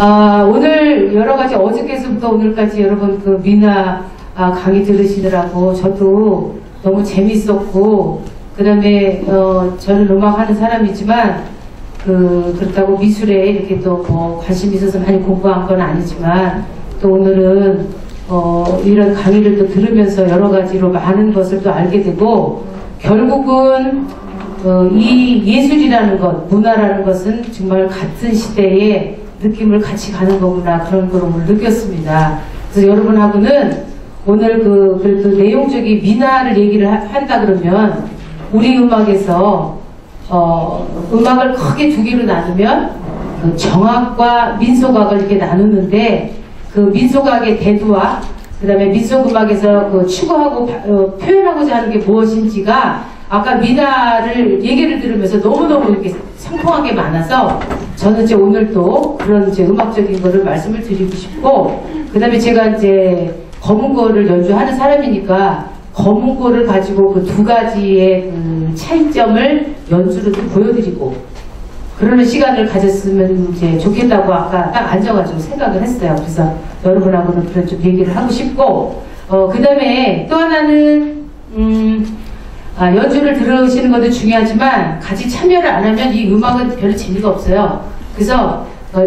오늘 여러 가지 어저께서부터 오늘까지 여러분 그 미나 강의 들으시느라고 저도 너무 재밌었고, 그 다음에 저는 음악 하는 사람이지만 그렇다고 미술에 이렇게 또 뭐 관심이 있어서 많이 공부한 건 아니지만, 또 오늘은 이런 강의를 또 들으면서 여러 가지로 많은 것을 또 알게 되고, 결국은 이 예술이라는 것, 문화라는 것은 정말 같은 시대에 느낌을 같이 가는 거구나, 그런 걸 오늘 느꼈습니다. 그래서 여러분하고는 오늘 그래도 내용적인 민화를 얘기를 한다 그러면, 우리 음악에서 음악을 크게 두 개로 나누면 그 정악과 민속악을 이렇게 나누는데, 그 민속악의 대두와 그 다음에 민속음악에서 그 추구하고 표현하고자 하는 게 무엇인지가 아까 민화를 얘기를 들으면서 너무너무 이렇게 상통하게 많아서, 저는 이제 오늘 또 그런 이제 음악적인 거를 말씀을 드리고 싶고, 그 다음에 제가 이제 검은고를 연주하는 사람이니까 검은고를 가지고 그 두 가지의 그 차이점을 연주로 또 보여드리고 그러는 시간을 가졌으면 이제 좋겠다고 아까 딱 앉아가지고 생각을 했어요. 그래서 여러분하고는 그런 좀 얘기를 하고 싶고, 그 다음에 또 하나는 연주를 들으시는 것도 중요하지만 같이 참여를 안 하면 이 음악은 별로 재미가 없어요. 그래서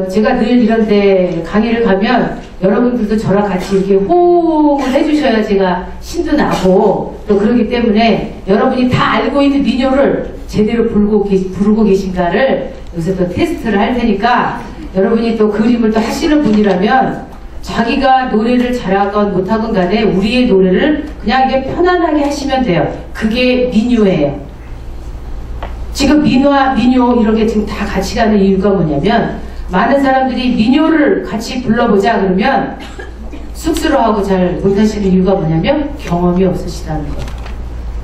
제가 늘 이런데 강의를 가면 여러분들도 저랑 같이 이렇게 호응을 해주셔야 제가 신도 나고, 또 그러기 때문에 여러분이 다 알고 있는 민요를 제대로 부르고 계신가를 여기서 또 테스트를 할 테니까, 여러분이 또 그림을 또 하시는 분이라면 자기가 노래를 잘하건 못하건 간에 우리의 노래를 그냥 이게 편안하게 하시면 돼요. 그게 민요예요. 지금 민화, 민요 이런 게 지금 다 같이 가는 이유가 뭐냐면, 많은 사람들이 민요를 같이 불러보자 그러면 쑥스러워하고 잘 못하시는 이유가 뭐냐면 경험이 없으시다는 거.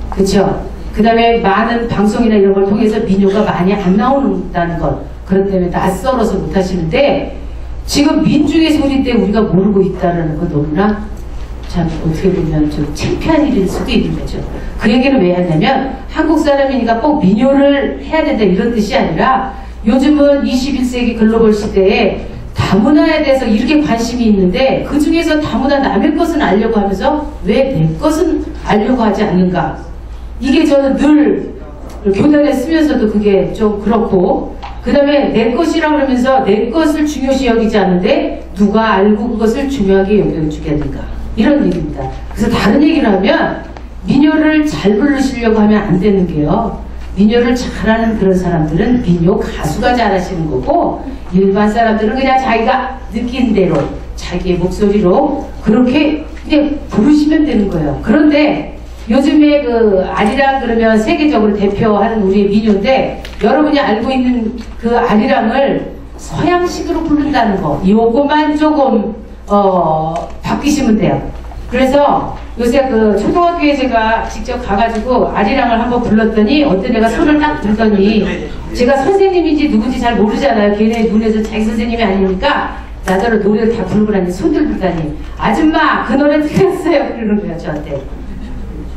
그쵸? 그 다음에 많은 방송이나 이런 걸 통해서 민요가 많이 안 나오는다는 것. 그렇기 때문에 낯설어서 못하시는데, 지금 민중의 소리 때 우리가 모르고 있다는 건 너무나 참 어떻게 보면 좀 창피한 일일 수도 있는 거죠. 그 얘기는 왜 하냐면, 한국 사람이니까 꼭 민요를 해야 된다 이런 뜻이 아니라, 요즘은 21세기 글로벌 시대에 다문화에 대해서 이렇게 관심이 있는데, 그 중에서 다문화 남의 것은 알려고 하면서 왜 내 것은 알려고 하지 않는가. 이게 저는 늘 교단에 쓰면서도 그게 좀 그렇고, 그 다음에 내 것이라고 그러면서 내 것을 중요시 여기지 않는데 누가 알고 그것을 중요하게 여겨주게 하는가, 이런 얘기입니다. 그래서 다른 얘기를 하면, 민요를 잘 부르시려고 하면 안 되는 게요, 민요를 잘하는 그런 사람들은 민요 가수가 잘하시는 거고, 일반 사람들은 그냥 자기가 느낀 대로 자기의 목소리로 그렇게 그냥 부르시면 되는 거예요. 그런데 요즘에 그 아리랑 그러면 세계적으로 대표하는 우리의 민요인데, 여러분이 알고 있는 그 아리랑을 서양식으로 부른다는 거, 요거만 조금 바뀌시면 돼요. 그래서 요새 그 초등학교에 제가 직접 가가지고 아리랑을 한번 불렀더니 어떤 애가 손을 딱 들더니, 제가 선생님인지 누군지 잘 모르잖아요. 걔네 눈에서 자기 선생님이 아니니까 나더러 노래를 다 부르고 나니 손들 들더니, 아줌마 그 노래 틀렸어요, 그러는 거예요 저한테.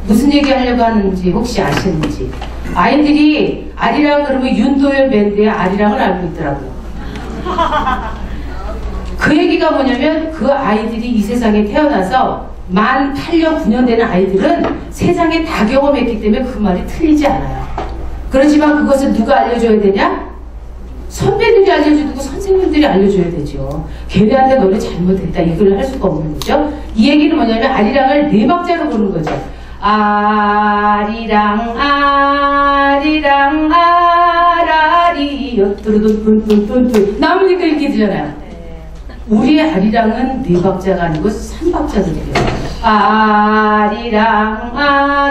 무슨 얘기 하려고 하는지 혹시 아시는지. 아이들이 아리랑 그러면 윤도현 밴드의 아리랑을 알고 있더라고요. 그 얘기가 뭐냐면, 그 아이들이 이 세상에 태어나서 만 8년, 9년 되는 아이들은 세상에 다 경험했기 때문에 그 말이 틀리지 않아요. 그렇지만 그것을 누가 알려줘야 되냐? 선배들이 알려주고 선생님들이 알려줘야 되죠. 걔네한테 너네 잘못했다 이걸 할 수가 없는 거죠. 이 얘기는 뭐냐면, 아리랑을 네 박자로 부르는 거죠. 아리랑 아리랑 아라리요 뚜루뚜뚜뚜뚜 나무니까 이렇게 되잖아요. 우리의 아리랑은 네 박자가 아니고 3박자들이에요. 아리랑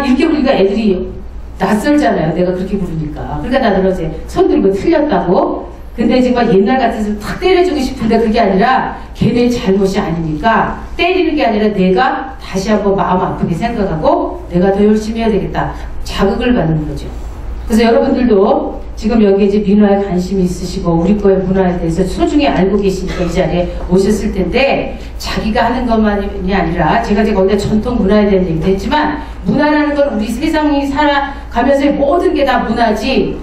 이렇게 부르니까 애들이 낯설잖아요. 내가 그렇게 부르니까. 그러니까 나는 어제 손 들고 틀렸다고. 근데 정말 옛날 같아서 탁 때려주고 싶은데 그게 아니라 걔네 잘못이 아니니까, 때리는 게 아니라 내가 다시 한번 마음 아프게 생각하고 내가 더 열심히 해야 되겠다, 자극을 받는 거죠. 그래서 여러분들도 지금 여기 이제 민화에 관심이 있으시고 우리 거의 문화에 대해서 소중히 알고 계시니까 이 자리에 오셨을 텐데, 자기가 하는 것만이 아니라, 제가 거기다 전통 문화에 대한 얘기도 했지만, 문화라는 건 우리 세상이 살아가면서 모든 게 다 문화지,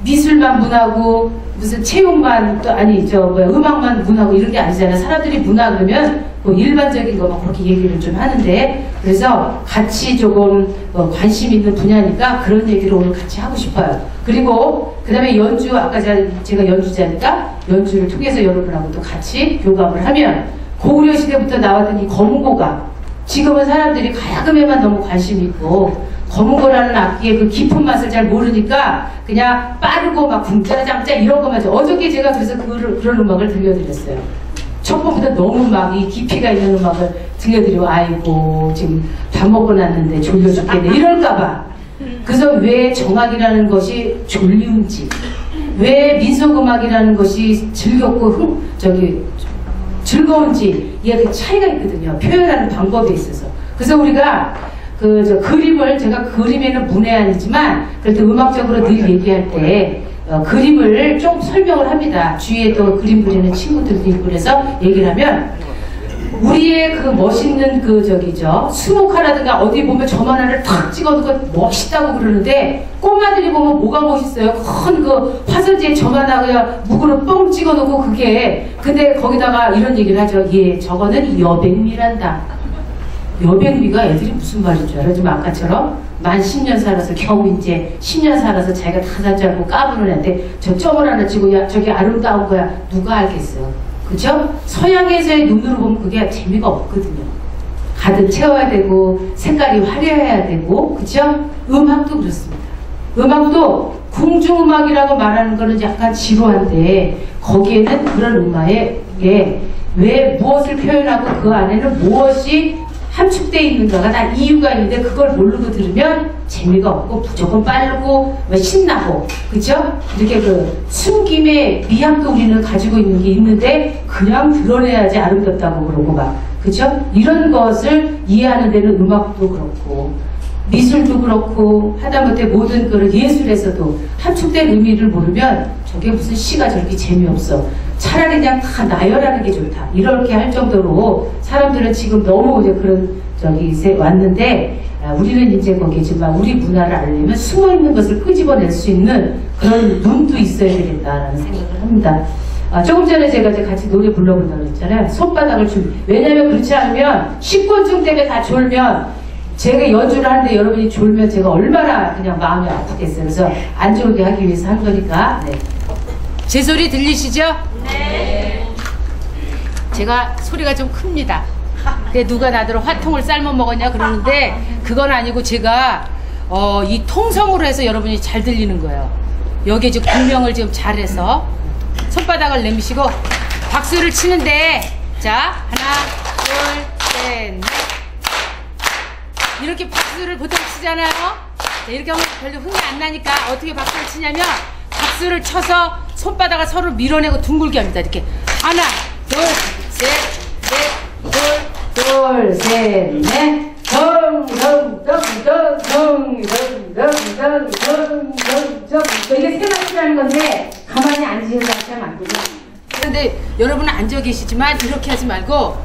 미술만 문화고 무슨 체육만 또 아니 저 뭐야 음악만 문화고 이런 게 아니잖아요. 사람들이 문화 그러면 뭐 일반적인 거만 그렇게 얘기를 좀 하는데 그래서 같이 조금 관심 있는 분야니까 그런 얘기를 오늘 같이 하고 싶어요. 그리고 그 다음에 연주 아까 제가 연주자니까 연주를 통해서 여러분하고 또 같이 교감을 하면 고구려 시대부터 나왔던 이 검은고가 지금은 사람들이 가야금에만 너무 관심이 있고 검은고라는 악기의 그 깊은 맛을 잘 모르니까 그냥 빠르고 막 궁짜장짜 이런 것만 어저께 제가 그래서 그런 음악을 들려드렸어요. 첫 번부터 너무 막 이 깊이가 있는 음악을 들려드리고 아이고 지금 밥 먹고 났는데 졸려 죽겠네 이럴까봐. 그래서 왜 정악이라는 것이 졸리운지 왜 민속음악이라는 것이 즐겁고 즐거운지 이게 그 차이가 있거든요. 표현하는 방법에 있어서. 그래서 우리가 그림을 제가 그림에는 문외한이지만 그래도 음악적으로 늘 얘기할 때 그림을 좀 설명을 합니다. 주위에 또 그림 그리는 친구들도 있고 그래서 얘기를 하면 우리의 그 멋있는 수목화라든가 어디 보면 점 하나를 탁 찍어놓고 멋있다고 그러는데 꼬마들이 보면 뭐가 멋있어요? 큰 그 화선지에 점 하나 그냥 묵으로 뻥 찍어놓고 그게 근데 거기다가 이런 얘기를 하죠. 예, 저거는 여백미란다. 여백미가 애들이 무슨 말인 줄 알아? 좀 아까처럼 만 10년 살아서 겨우 이제 10년 살아서 자기가 다 산 줄 알고 까부는 애한테 저 점을 하나 찍고 야 저게 아름다운 거야 누가 알겠어요? 그쵸? 서양에서의 눈으로 보면 그게 재미가 없거든요. 가득 채워야 되고 색깔이 화려해야 되고 그쵸? 음악도 그렇습니다. 음악도 궁중음악이라고 말하는 거는 약간 지루한데 거기에는 그런 음악에 왜 무엇을 표현하고 그 안에는 무엇이 함축되어 있는가가 다 이유가 있는데 그걸 모르고 들으면 재미가 없고 무조건 빠르고 신나고 그쵸? 이렇게 그 숨김의 미학도 우리는 가지고 있는 게 있는데 그냥 드러내야지 아름답다고 그러고 막 그쵸? 이런 것을 이해하는 데는 음악도 그렇고 미술도 그렇고 하다못해 모든 그런 예술에서도 함축된 의미를 모르면 저게 무슨 시가 저렇게 재미없어. 차라리 그냥 다 나열하는 게 좋다. 이렇게 할 정도로 사람들은 지금 너무 이제 그런 왔는데 우리는 이제 거기지만 우리 문화를 알려면 숨어있는 것을 끄집어낼 수 있는 그런 눈도 있어야 되겠다라는 생각을 합니다. 조금 전에 제가 이제 같이 노래 불러본다고 했잖아요. 손바닥을 왜냐면 그렇지 않으면 식곤증 때문에 다 졸면 제가 연주를 하는데 여러분이 졸면 제가 얼마나 그냥 마음이 아프겠어요. 그래서 안 졸게 하기 위해서 한 거니까. 네. 제 소리 들리시죠? 네. 제가 소리가 좀 큽니다. 근데 누가 나더러 화통을 삶아 먹었냐 그러는데 그건 아니고 제가 이 통성으로 해서 여러분이 잘 들리는 거예요. 여기에 지금 공명을 지금 잘해서 손바닥을 내미시고 박수를 치는데 자 하나 둘 셋 넷 이렇게 박수를 보통 치잖아요. 이렇게 하면 별로 흥이 안 나니까 어떻게 박수를 치냐면 박수를 쳐서 손바닥을 서로 밀어내고 둥글게 합니다. 이렇게 하나 둘 셋 넷 둘 셋 넷 이게 세 마디라는 건데 가만히 앉으시는 거 하면 안 되죠. 그런데 여러분은 앉아 계시지만 이렇게 하지 말고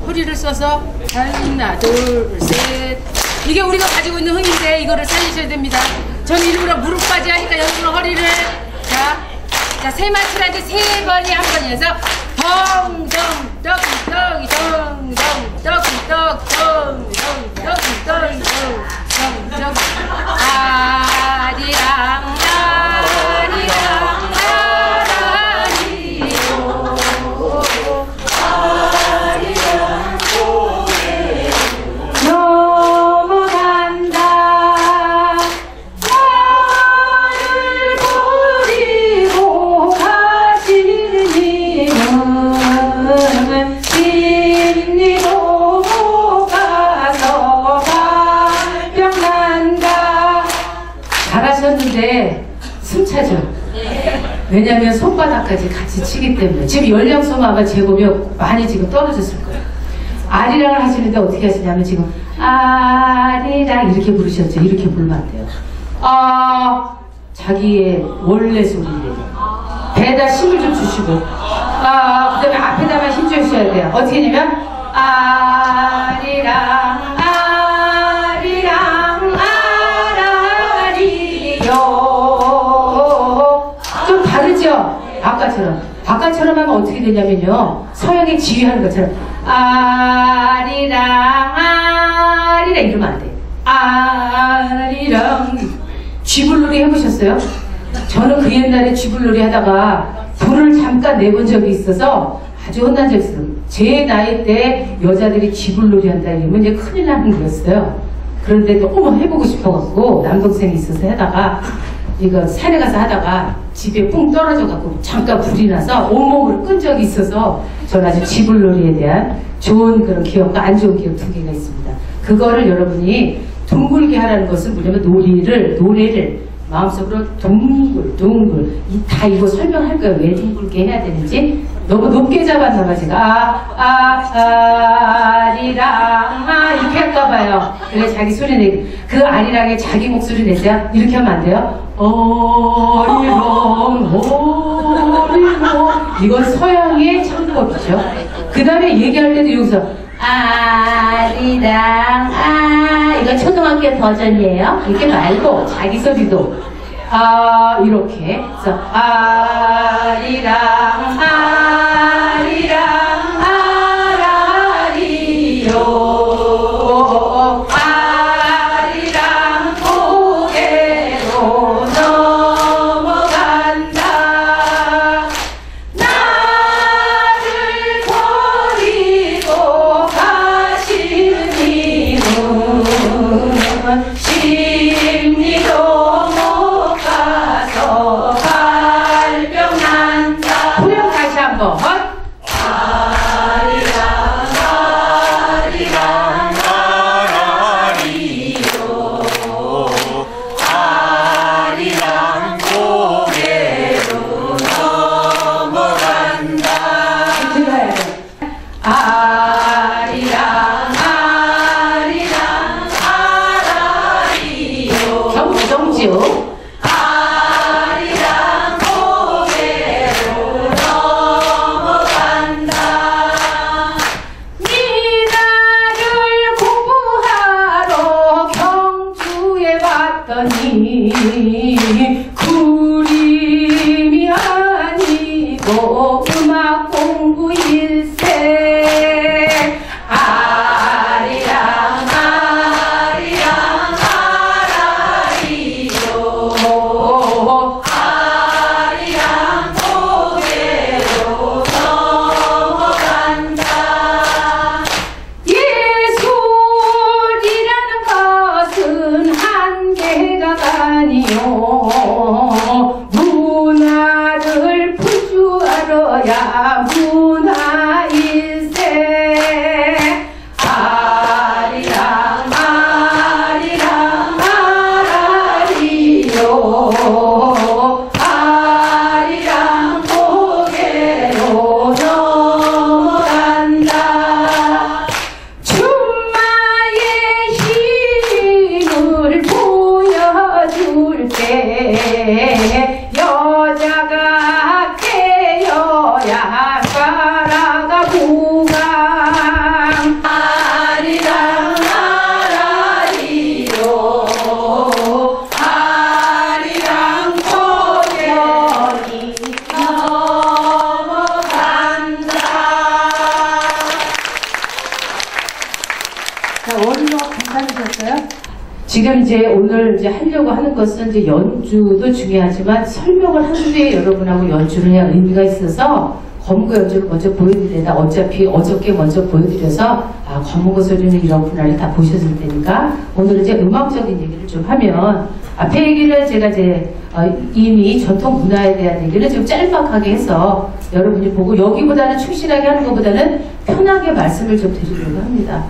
허리를 써서 하나 둘 셋 이게 우리가 가지고 있는 흥인데 이거를 살리셔야 됩니다. 전 일부러 무릎까지 하니까 여러분 허리를 자 세 마디라는데 세 번이 한 번이어서 왜냐면 손바닥까지 같이 치기 때문에 지금 연령소가 아마 재보면 많이 지금 떨어졌을 거예요. 아리랑을 하시는데 어떻게 하시냐면 지금 아리랑 이렇게 부르셨죠. 이렇게 부르면 안 돼요. 자기의 원래 소리래요. 배에다 힘을 좀 주시고 그 다음에 앞에다만 힘 주셔야 돼요. 어떻게 하냐면 아리랑 아리랑 아라리요 것처럼 하면 어떻게 되냐면요. 서양의 지휘하는 것처럼 아리랑 아리랑 이러면 안 돼. 아리랑. 쥐불놀이 해보셨어요? 저는 그 옛날에 쥐불놀이 하다가 불을 잠깐 내본 적이 있어서 아주 혼난 적이 있어요. 제 나이 때 여자들이 쥐불놀이 한다 이러면 이제 큰일 나는 거였어요. 그런데 너무 해보고 싶어갖고 남동생이 있어서 하다가 이거 산에 가서 하다가 집에 뿡 떨어져갖고 잠깐 불이 나서 온몸으로 끈 적이 있어서 저는 아주 쥐불놀이에 대한 좋은 그런 기억과 안 좋은 기억 두 개가 있습니다. 그거를 여러분이 둥글게 하라는 것은 뭐냐면 노래를 마음속으로 둥글 다 이거 설명할 거예요. 왜 둥글게 해야 되는지. 너무 높게 잡았나봐 제가 아리랑 이렇게 할까봐요. 그래 자기 소리 내기. 그 아리랑에 자기 목소리 내자 이렇게 하면 안 돼요. 어리렁 이건 서양의 창법이죠. 그 다음에 얘기할 때도 여기서 아리랑 이건 초등학교 버전이에요. 이렇게 말고 자기 소리도 이렇게. 그래서 아리랑 아라리요 아리랑 고개로 넘어간다. 나를 버리고 가시는 이는 심리도 못 가서 발병난다. 후렴 다시 한번. 그림이 아니고 음악 공부 일세. 아리랑 아라리요 아리랑 고개로 넘어간다. 예술이라는 것은 한계가 아니요 문화를 풀줄알아야 문화일세. 아리랑 아라리요 아리랑 고개로 넘어간다. 춘마의 힘을 보여줄게. 여자가 깨어야 가라가 보강. 아리랑 아라리요 아리랑 고개로 넘어간다. 자, 원로 괜찮으셨어요? 지금 이제 오늘 이제 하려고 하는 것은 이제 연주도 중요하지만 설명을 한 뒤에 여러분하고 연주를 해야 의미가 있어서 검은고 연주를 먼저 보여드린다. 어차피 어저께 먼저 보여드려서 검은고 소리는 이렇구나를 다 보셨을 테니까 오늘 이제 음악적인 얘기를 좀 하면 앞에 얘기를 제가 이제 이미 전통 문화에 대한 얘기를 좀 짤막하게 해서 여러분이 보고 여기보다는 충실하게 하는 것보다는 편하게 말씀을 좀 드리려고 합니다.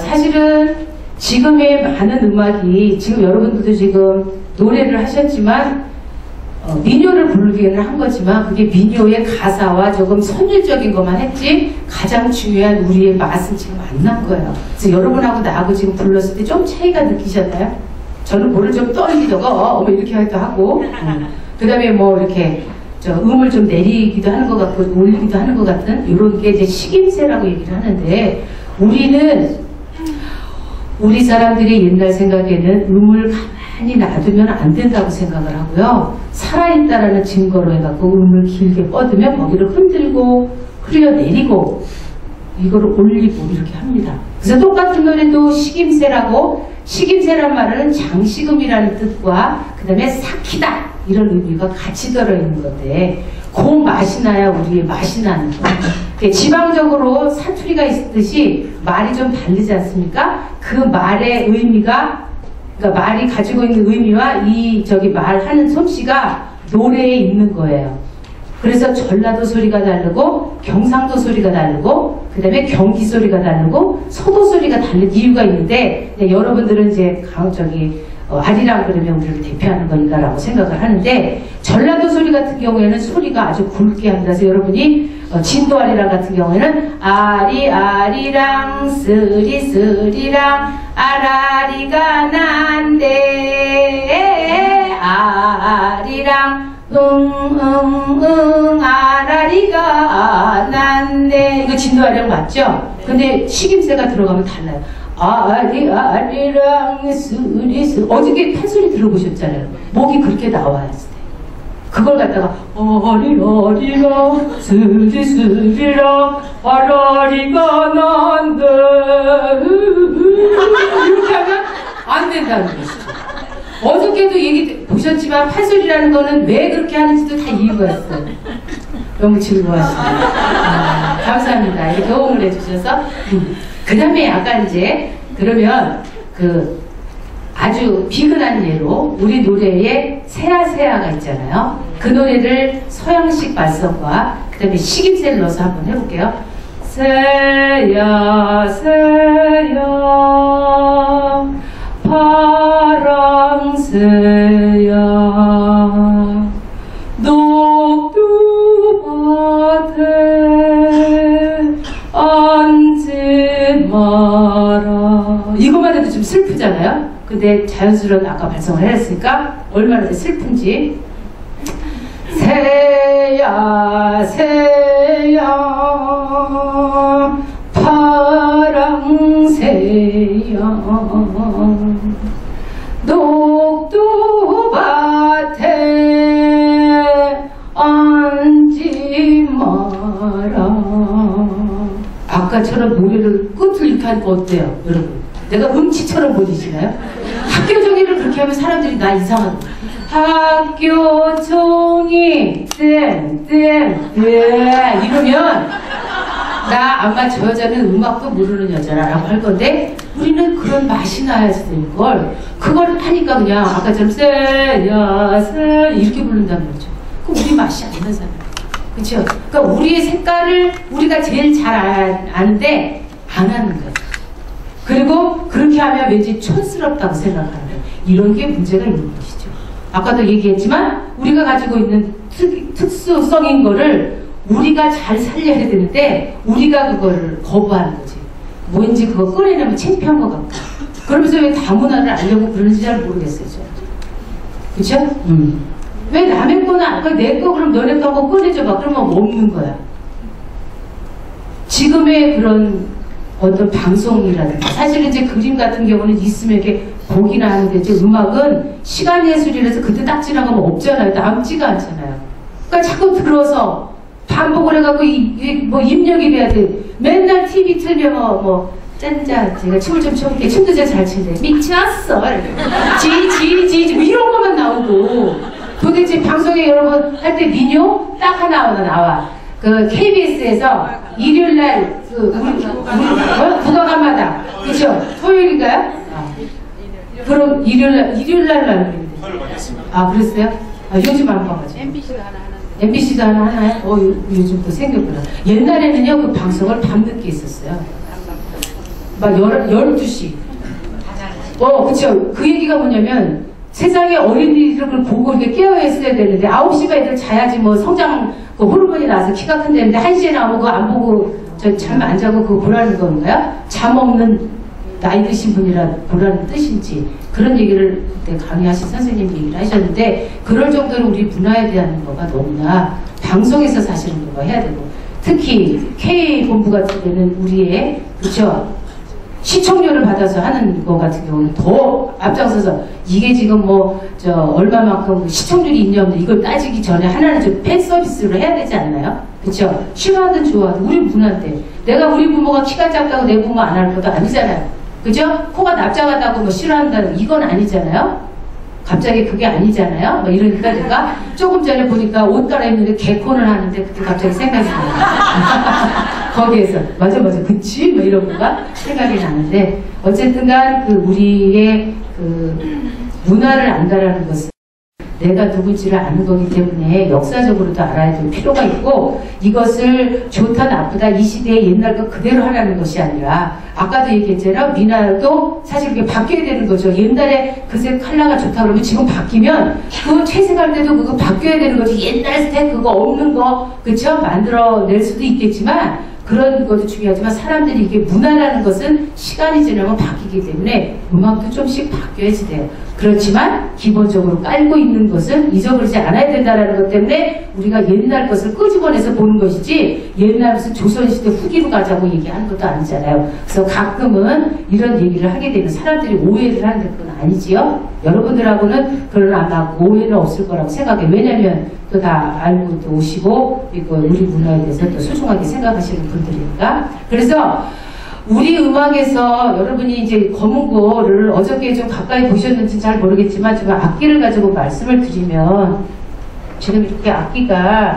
사실은 지금의 많은 음악이 지금 여러분들도 지금 노래를 하셨지만 민요를 부르기는 한 거지만 그게 민요의 가사와 조금 선율적인 것만 했지 가장 중요한 우리의 맛은 지금 안 난 거예요. 그래서 여러분하고 나하고 지금 불렀을 때 좀 차이가 느끼셨나요? 저는 뭐를 좀 떨리다가 이렇게 하기도 하고 그 다음에 뭐 이렇게 음을 좀 내리기도 하는 것 같고 올리기도 하는 것 같은 이런 게 이제 식임새라고 얘기를 하는데 우리 사람들이 옛날 생각에는 음을 가만히 놔두면 안 된다고 생각을 하고요. 살아있다라는 증거로 해갖고 음을 길게 뻗으면 거기를 흔들고 흘려내리고 이거를 올리고 이렇게 합니다. 그래서 똑같은 노래도 식임새라고, 식임새란 말은 장식음이라는 뜻과 그 다음에 삭히다 이런 의미가 같이 들어있는 건데 그 맛이 나야 우리의 맛이 나는 거예요. 지방적으로 사투리가 있듯이 말이 좀 다르지 않습니까? 그 말의 의미가, 그러니까 말이 가지고 있는 의미와 이 저기 말하는 솜씨가 노래에 있는 거예요. 그래서 전라도 소리가 다르고 경상도 소리가 다르고 그 다음에 경기 소리가 다르고 서도 소리가 다른 이유가 있는데 여러분들은 이제 아리랑 그러면 우리를 대표하는 거니까라고 생각을 하는데 전라도 소리 같은 경우에는 소리가 아주 굵게 합니다. 그래서 여러분이 진도 아리랑 같은 경우에는 아리랑 쓰리 쓰리랑 아라리가 난데 아리랑 아라리가 난데 이거 진도 아리랑 맞죠? 근데 식임새가 들어가면 달라요. 아리랑 쓰리쓰 어저께 판소리 들어보셨잖아요. 목이 그렇게 나와요. 그걸 갖다가 아리랑 쓰리쓰리랑 아라리가 난데 이렇게 하면 안 된다는 것이죠. 어저께도 얘기 보셨지만 판소리라는 거는 왜 그렇게 하는지도 다 이유가 있어요. 너무 즐거웠습니다. 감사합니다. 이렇게 호응을 해주셔서. 그 다음에 아까 이제 그러면 그 아주 비근한 예로 우리 노래에 새야새야가 있잖아요. 그 노래를 서양식 발성과 그 다음에 식임새를 넣어서 한번 해볼게요. 새야 새야 파랑새야 녹두밭에 앉지 마라. 이것만 해도 좀 슬프잖아요. 근데 자연스러운 아까 발성을 했으니까 얼마나 슬픈지. 새야 새야 파랑새야 녹두밭에 앉지 마라. 아까처럼 노래를 끝을 이렇게 하니까 어때요 여러분? 내가 음치처럼 보이시나요? 학교 종이를 그렇게 하면 사람들이 나 이상하다. 학교 종이 땡땡땡 이러면 나 아마 저 여자는 음악도 모르는 여자라고 할 건데 우리는 그런 맛이 나야 되는 걸 그걸 하니까 그냥 아까처럼 세야 세 이렇게 부른다는 거죠. 그럼 우리 맛이 안 나잖아요. 그렇죠? 그러니까 우리의 색깔을 우리가 제일 잘 아는데 안 하는 거예요. 그리고 그렇게 하면 왠지 촌스럽다고 생각하는 거예요. 이런 게 문제가 있는 것이죠. 아까도 얘기했지만 우리가 가지고 있는 특수성인 거를 우리가 잘 살려야 되는데 우리가 그거를 거부하는 거지. 뭔지 그거 꺼내려면 창피한 것 같고 그러면서 왜 다문화를 알려고 그러는지 잘 모르겠어요. 그쵸? 왜 남의 거나 내 거 그럼 너네 거 한번 꺼내줘봐. 그러면 없는 거야. 지금의 그런 어떤 방송이라든가 사실은 이제 그림 같은 경우는 있으면 이렇게 보기나 하는데 이제 음악은 시간 예술이라서 그때 딱 지나가면 없잖아요. 남지가 않잖아요. 그러니까 자꾸 들어서 반복을 해갖고 뭐 입력이 돼야 돼. 맨날 TV 틀면 짠짜 제가 춤을 좀 춰볼게. 춤도 잘 치는데 미쳤어 지지지 뭐 이런 것만 나오고 도대체 방송에 여러분 할 때 민요 딱 하나 나와. 그 KBS에서 일요일날 국악한마당 그쵸? 토요일인가요? 그럼 일요일날 나는 아 그랬어요? 요즘 안 봐가지고 MBC도 하나 하나요? 요즘 또 생겼구나. 옛날에는요 그 방송을 밤늦게 했었어요. 막 12시 그쵸. 그 얘기가 뭐냐면 세상에 어린이들을 보고 이렇게 깨어있어야 되는데 9시가 애들 자야지 뭐 성장 호르몬이 나와서 키가 큰다는데 1시에 나오고 그거 안 보고 잠 안 자고 그거 보라는 건가요? 잠 없는 나이 드신 분이라 보라는 뜻인지 그런 얘기를 그때 강의하신 선생님 얘기를 하셨는데 그럴 정도로 우리 문화에 대한 거가 너무나 방송에서 사실은 그거 해야 되고 특히 K본부 같은 데는 우리의 그쵸? 시청료를 받아서 하는 거 같은 경우는 더 앞장서서 이게 지금 뭐 얼마만큼 시청률이 있냐 없냐 이걸 따지기 전에 하나는 좀 팬 서비스를 해야 되지 않나요? 그쵸? 싫어하든 좋아하든 우리 문화인데 내가 우리 부모가 키가 작다고 내 부모 안 할 것도 아니잖아요. 그죠? 코가 납작하다고 뭐 싫어한다는 이건 아니잖아요. 갑자기 그게 아니잖아요. 뭐 이러니까 내가 조금 전에 보니까 옷 갈아입는데 개콘을 하는데 그때 갑자기 생각이 나요. 거기에서 맞아 그치? 뭐 이런 거가 생각이 나는데 어쨌든간 그 우리의 그 문화를 안다라는 것은 내가 누군지를 아는 거기 때문에 역사적으로도 알아야 될 필요가 있고 이것을 좋다 나쁘다 이 시대의 옛날 거 그대로 하라는 것이 아니라 아까도 얘기했잖아요. 미나도 사실 그게 바뀌어야 되는 거죠. 옛날에 그새 컬러가 좋다 그러면 지금 바뀌면 그거 채색할 때도 그거 바뀌어야 되는 거지. 옛날 스텝 그거 없는 거 그쵸? 만들어낼 수도 있겠지만 그런 것도 중요하지만 사람들이 이게 문화라는 것은 시간이 지나면 바뀌기 때문에 음악도 좀씩 바뀌어야지 돼요. 그렇지만 기본적으로 깔고 있는 것은 잊어버리지 않아야 된다는 것 때문에 우리가 옛날 것을 끄집어내서 보는 것이지 옛날 무슨 조선시대 후기로 가자고 얘기하는 것도 아니잖아요. 그래서 가끔은 이런 얘기를 하게 되면 사람들이 오해를 하는데 그건 아니지요. 여러분들하고는 그런 아마 오해는 없을 거라고 생각해요. 왜냐면 또 다 알고 또 오시고 이거 우리 문화에 대해서 또 소중하게 생각하시는 분들이니까. 그래서 우리 음악에서 여러분이 이제 검은고를 어저께 좀 가까이 보셨는지 잘 모르겠지만 제가 악기를 가지고 말씀을 드리면 지금 이렇게 악기가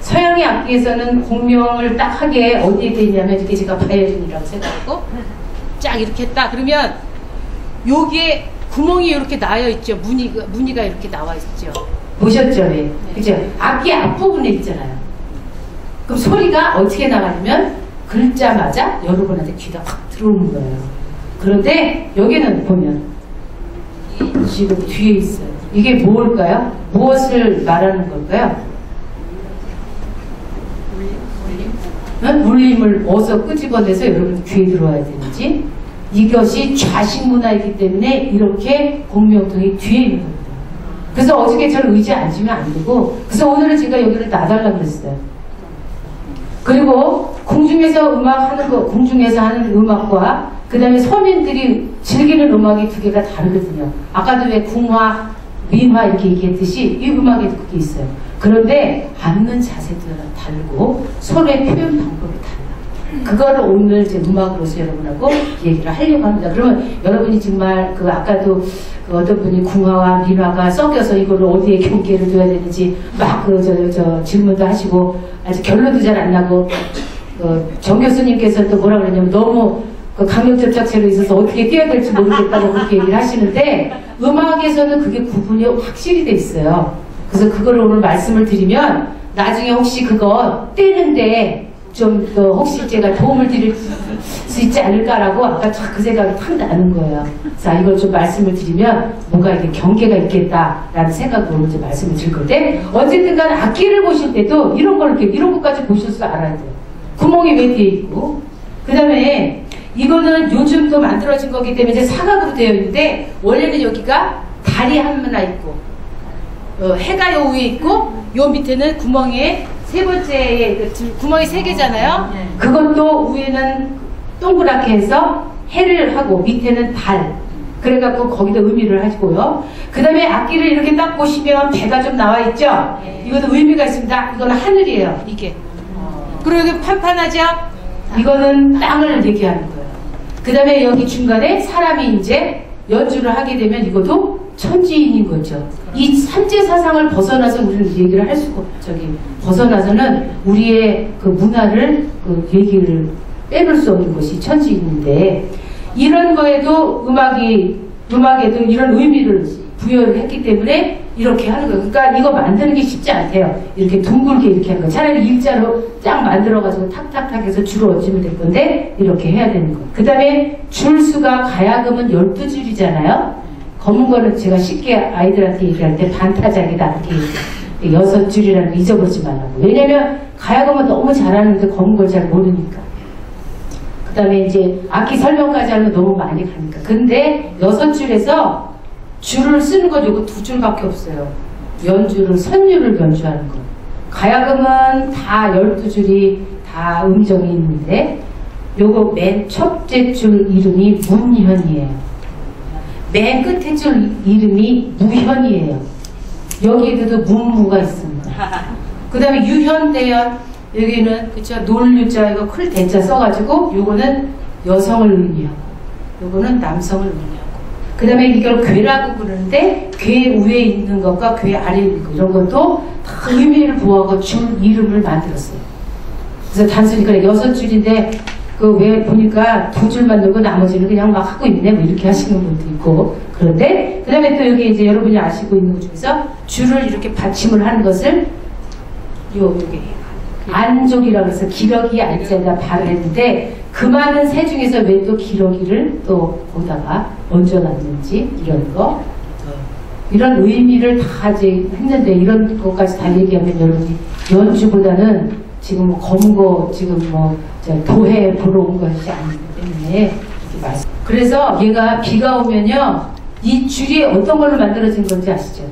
서양의 악기에서는 공명을 딱 하게 어디에 돼 있냐면 이렇게 제가 바이올린이라고 생각하고 쫙 이렇게 했다 그러면 여기에 구멍이 이렇게 나여 있죠. 무늬가 이렇게 나와 있죠. 보셨죠? 네. 그죠? 악기 앞부분에 있잖아요. 그럼 소리가 어떻게 나가냐면 긁자마자 여러분한테 귀가 확 들어오는 거예요. 그런데 여기는 보면 지금 뒤에 있어요. 이게 뭘까요? 무엇을 말하는 걸까요? 물림을 어디서 끄집어내서 여러분 귀에 들어와야 되는지 이것이 좌식 문화이기 때문에 이렇게 공명통이 뒤에 있는 겁니다. 그래서 어저께 저는 의자에 앉으면 안 되고 그래서 오늘은 제가 여기를 놔달라고 그랬어요. 그리고 궁중에서 음악하는 거, 궁중에서 하는 음악과 그 다음에 서민들이 즐기는 음악이 두 개가 다르거든요. 아까도 왜 궁화, 민화 이렇게 얘기했듯이 이 음악에도 그게 있어요. 그런데 앉는 자세도 다르고 서로의 표현 방법이 달라요. 그거를 오늘 이제 음악으로서 여러분하고 얘기를 하려고 합니다. 그러면 여러분이 정말 그 아까도 그 어떤 분이 궁화와 민화가 섞여서 이거를 어디에 경계를 둬야 되는지 막 저 질문도 하시고 아직 결론도 잘 안 나고 정 교수님께서 또 뭐라 그러냐면 너무 그 강력접착체로 있어서 어떻게 뛰어야 될지 모르겠다고 그렇게 얘기를 하시는데 음악에서는 그게 구분이 확실히 돼 있어요. 그래서 그거를 오늘 말씀을 드리면 나중에 혹시 그거 떼는데 좀 혹시 제가 도움을 드릴 수 있지 않을까라고 아까 그 생각이 탁 나는 거예요. 자, 이걸 좀 말씀을 드리면 뭔가 이게 경계가 있겠다라는 생각으로 이제 말씀을 드릴 건데 어쨌든 간 악기를 보실 때도 이런 걸 이런 것까지 보셔서 알아야 돼요. 구멍이 왜 뒤에 있고 그 다음에 이거는 요즘 또 만들어진 거기 때문에 이제 사각으로 되어 있는데 원래는 여기가 달이 하나 있고 해가 요 위에 있고 요 밑에는 구멍에 세 번째 구멍이 세 개잖아요. 그것도 위에는 동그랗게 해서 해를 하고 밑에는 달. 그래갖고 거기다 의미를 하시고요. 그 다음에 악기를 이렇게 딱 보시면 배가 좀 나와 있죠. 이것도 의미가 있습니다. 이거는 하늘이에요. 이게. 그리고 여기 판판하죠. 이거는 땅을 얘기하는 거예요. 그 다음에 여기 중간에 사람이 이제 연주를 하게 되면 이것도 천지인인 거죠. 이 삼재 사상을 벗어나서 우리는 얘기를 할 수가 없죠. 벗어나서는 우리의 그 문화를 그 얘기를 빼놓을 수 없는 것이 천지인인데 이런 거에도 음악에도 이런 의미를 부여를 했기 때문에 이렇게 하는 거예요. 그러니까 이거 만드는 게 쉽지 않대요. 이렇게 둥글게 이렇게 하는 거. 차라리 일자로 쫙 만들어가지고 탁탁탁 해서 줄을 얹으면 될 건데 이렇게 해야 되는 거예요. 그 다음에 줄수가 가야금은 12줄이잖아요. 검은 거는 제가 쉽게 아이들한테 얘기할 때 반타작이다 이렇게 6줄이라는 거 잊어버리지 말라고. 왜냐면 가야금은 너무 잘하는데 검은 걸 잘 모르니까. 그 다음에 이제 악기 설명까지 하면 너무 많이 가니까. 근데 6줄에서 줄을 쓰는 건 요거 2줄밖에 없어요. 연주를 선율을 연주하는 거. 가야금은 다 12줄이 다 음정이 있는데 요거 맨 첫째 줄 이름이 문현이에요. 맨 끝에 줄 이름이 무현이에요. 여기에도 문무가 있습니다. 그 다음에 유현대현, 여기는 그쵸, 놀유자 이거 클 대자 써가지고 요거는 여성을 의미하고 요거는 남성을 의미하고, 그 다음에 이걸 괴라고 부르는데 괴 위에 있는 것과 괴 아래에 있는 것 이런 것도 다 의미를 부여하고 줄 이름을 만들었어요. 그래서 단순히 그래 6줄인데 그 왜 보니까 2줄만 넣고 나머지는 그냥 막 하고 있네 뭐 이렇게 하시는 분도 있고, 그런데 그 다음에 또 여기 이제 여러분이 아시고 있는 것 중에서 줄을 이렇게 받침을 하는 것을 요게 안족이라고 해서 기러기 알자에다 발을 했는데, 그 많은 새 중에서 왜 또 기러기를 또 거기다가 얹어놨는지 이런 거, 이런 의미를 다 이제 했는데, 이런 것까지 다 얘기하면 여러분이 연주보다는 지금 뭐 검거 지금 뭐 도해 보러 온 것이 아니기 때문에 이렇게 말씀. 그래서 얘가 비가 오면요, 이 줄이 어떤 걸로 만들어진 건지 아시죠?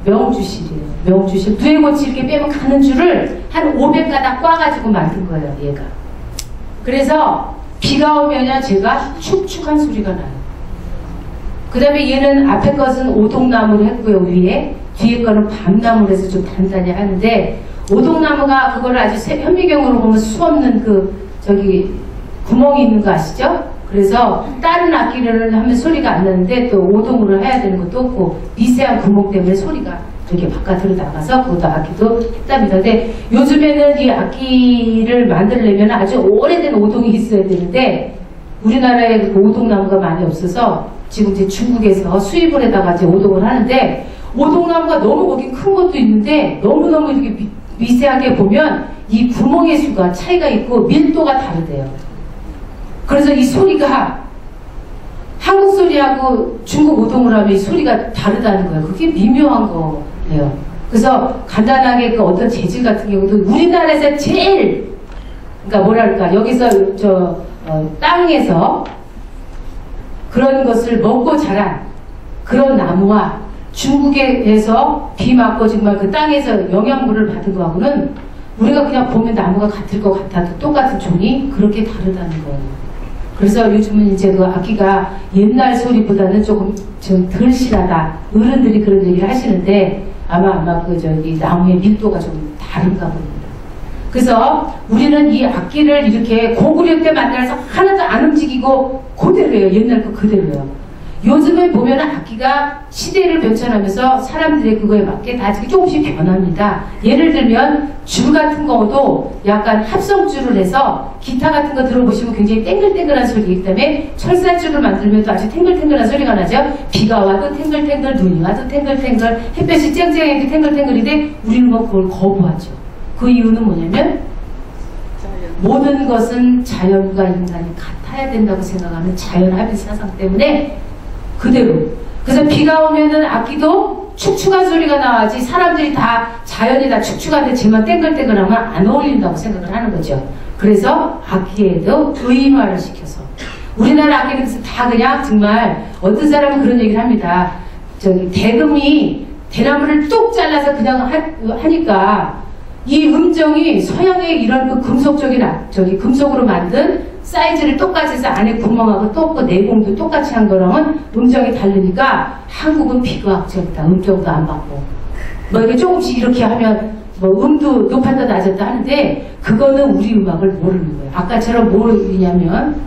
명주실이에요. 명주실. 누에고치 이렇게 빼면 가는 줄을 한 500가닥 꽈가지고 만든 거예요, 얘가. 그래서 비가 오면요, 제가 축축한 소리가 나요. 그 다음에 얘는 앞에 것은 오동나무로 했고요, 위에. 뒤에 거는 밤나무로 해서 좀 단단히 하는데, 오동나무가 그거를 아주 현미경으로 보면 수 없는 저기 구멍이 있는 거 아시죠? 그래서 다른 악기를 하면 소리가 안 나는데 또 오동으로 해야 되는 것도 없고, 미세한 구멍 때문에 소리가 이렇게 바깥으로 나가서 그것도 악기도 했답니다. 근데 요즘에는 이 악기를 만들려면 아주 오래된 오동이 있어야 되는데, 우리나라에 그 오동나무가 많이 없어서 지금 이제 중국에서 수입을 해다가 이제 오동을 하는데, 오동나무가 너무 거기 큰 것도 있는데 너무너무 이렇게 미세하게 보면 이 구멍의 수가 차이가 있고 밀도가 다르대요. 그래서 이 소리가 한국 소리하고 중국 오동을 하면 이 소리가 다르다는 거예요. 그게 미묘한 거예요. 그래서 간단하게 그 어떤 재질 같은 경우도 우리나라에서 제일, 그러니까 뭐랄까, 여기서 땅에서 그런 것을 먹고 자란 그런 나무와 중국에서 비 맞고 정말 그 땅에서 영양분을 받은 거하고는 우리가 그냥 보면 나무가 같을 것 같아도 똑같은 종이 그렇게 다르다는 거예요. 그래서 요즘은 이제 그 악기가 옛날 소리보다는 조금 좀 덜 실하다, 어른들이 그런 얘기를 하시는데 아마 그 나무의 밀도가 좀 다른가 봅니다. 그래서 우리는 이 악기를 이렇게 고구려 때 만들어서 하나도 안 움직이고 그대로예요. 옛날 거 그대로예요. 요즘에 보면 악기가 시대를 변천하면서 사람들의 그거에 맞게 다 조금씩 변합니다. 예를 들면 줄 같은 경우도 약간 합성줄을 해서 기타 같은 거 들어보시면 굉장히 땡글땡글한 소리이기 때문에 철사줄을 만들면 또 아주 탱글탱글한 소리가 나죠. 비가 와도 탱글탱글, 눈이 와도 탱글탱글, 햇볕이 쨍쨍해도 탱글탱글인데 우리는 뭐 그걸 거부하죠. 그 이유는 뭐냐면 모든 것은 자연과 인간이 같아야 된다고 생각하는 자연합의 사상 때문에 그대로. 그래서 비가 오면은 악기도 축축한 소리가 나와야지, 사람들이 다 자연이 다 축축한데 쟤만 땡글땡글하면 안 어울린다고 생각을 하는 거죠. 그래서 악기에도 의인화를 시켜서 우리나라 악기는 그래서 다 그냥 정말 어떤 사람은 그런 얘기를 합니다. 대금이 대나무를 뚝 잘라서 그냥 하니까 이 음정이 서양의 이런 그 금속적인 금속으로 만든 사이즈를 똑같이 해서 안에 구멍하고 똑같고 내공도 똑같이 한 거랑은 음정이 다르니까 한국은 비과학적이다. 음정도 안 받고 뭐 이게 조금씩 이렇게 하면 뭐 음도 높았다 낮았다 하는데 그거는 우리 음악을 모르는 거예요. 아까처럼 뭐냐면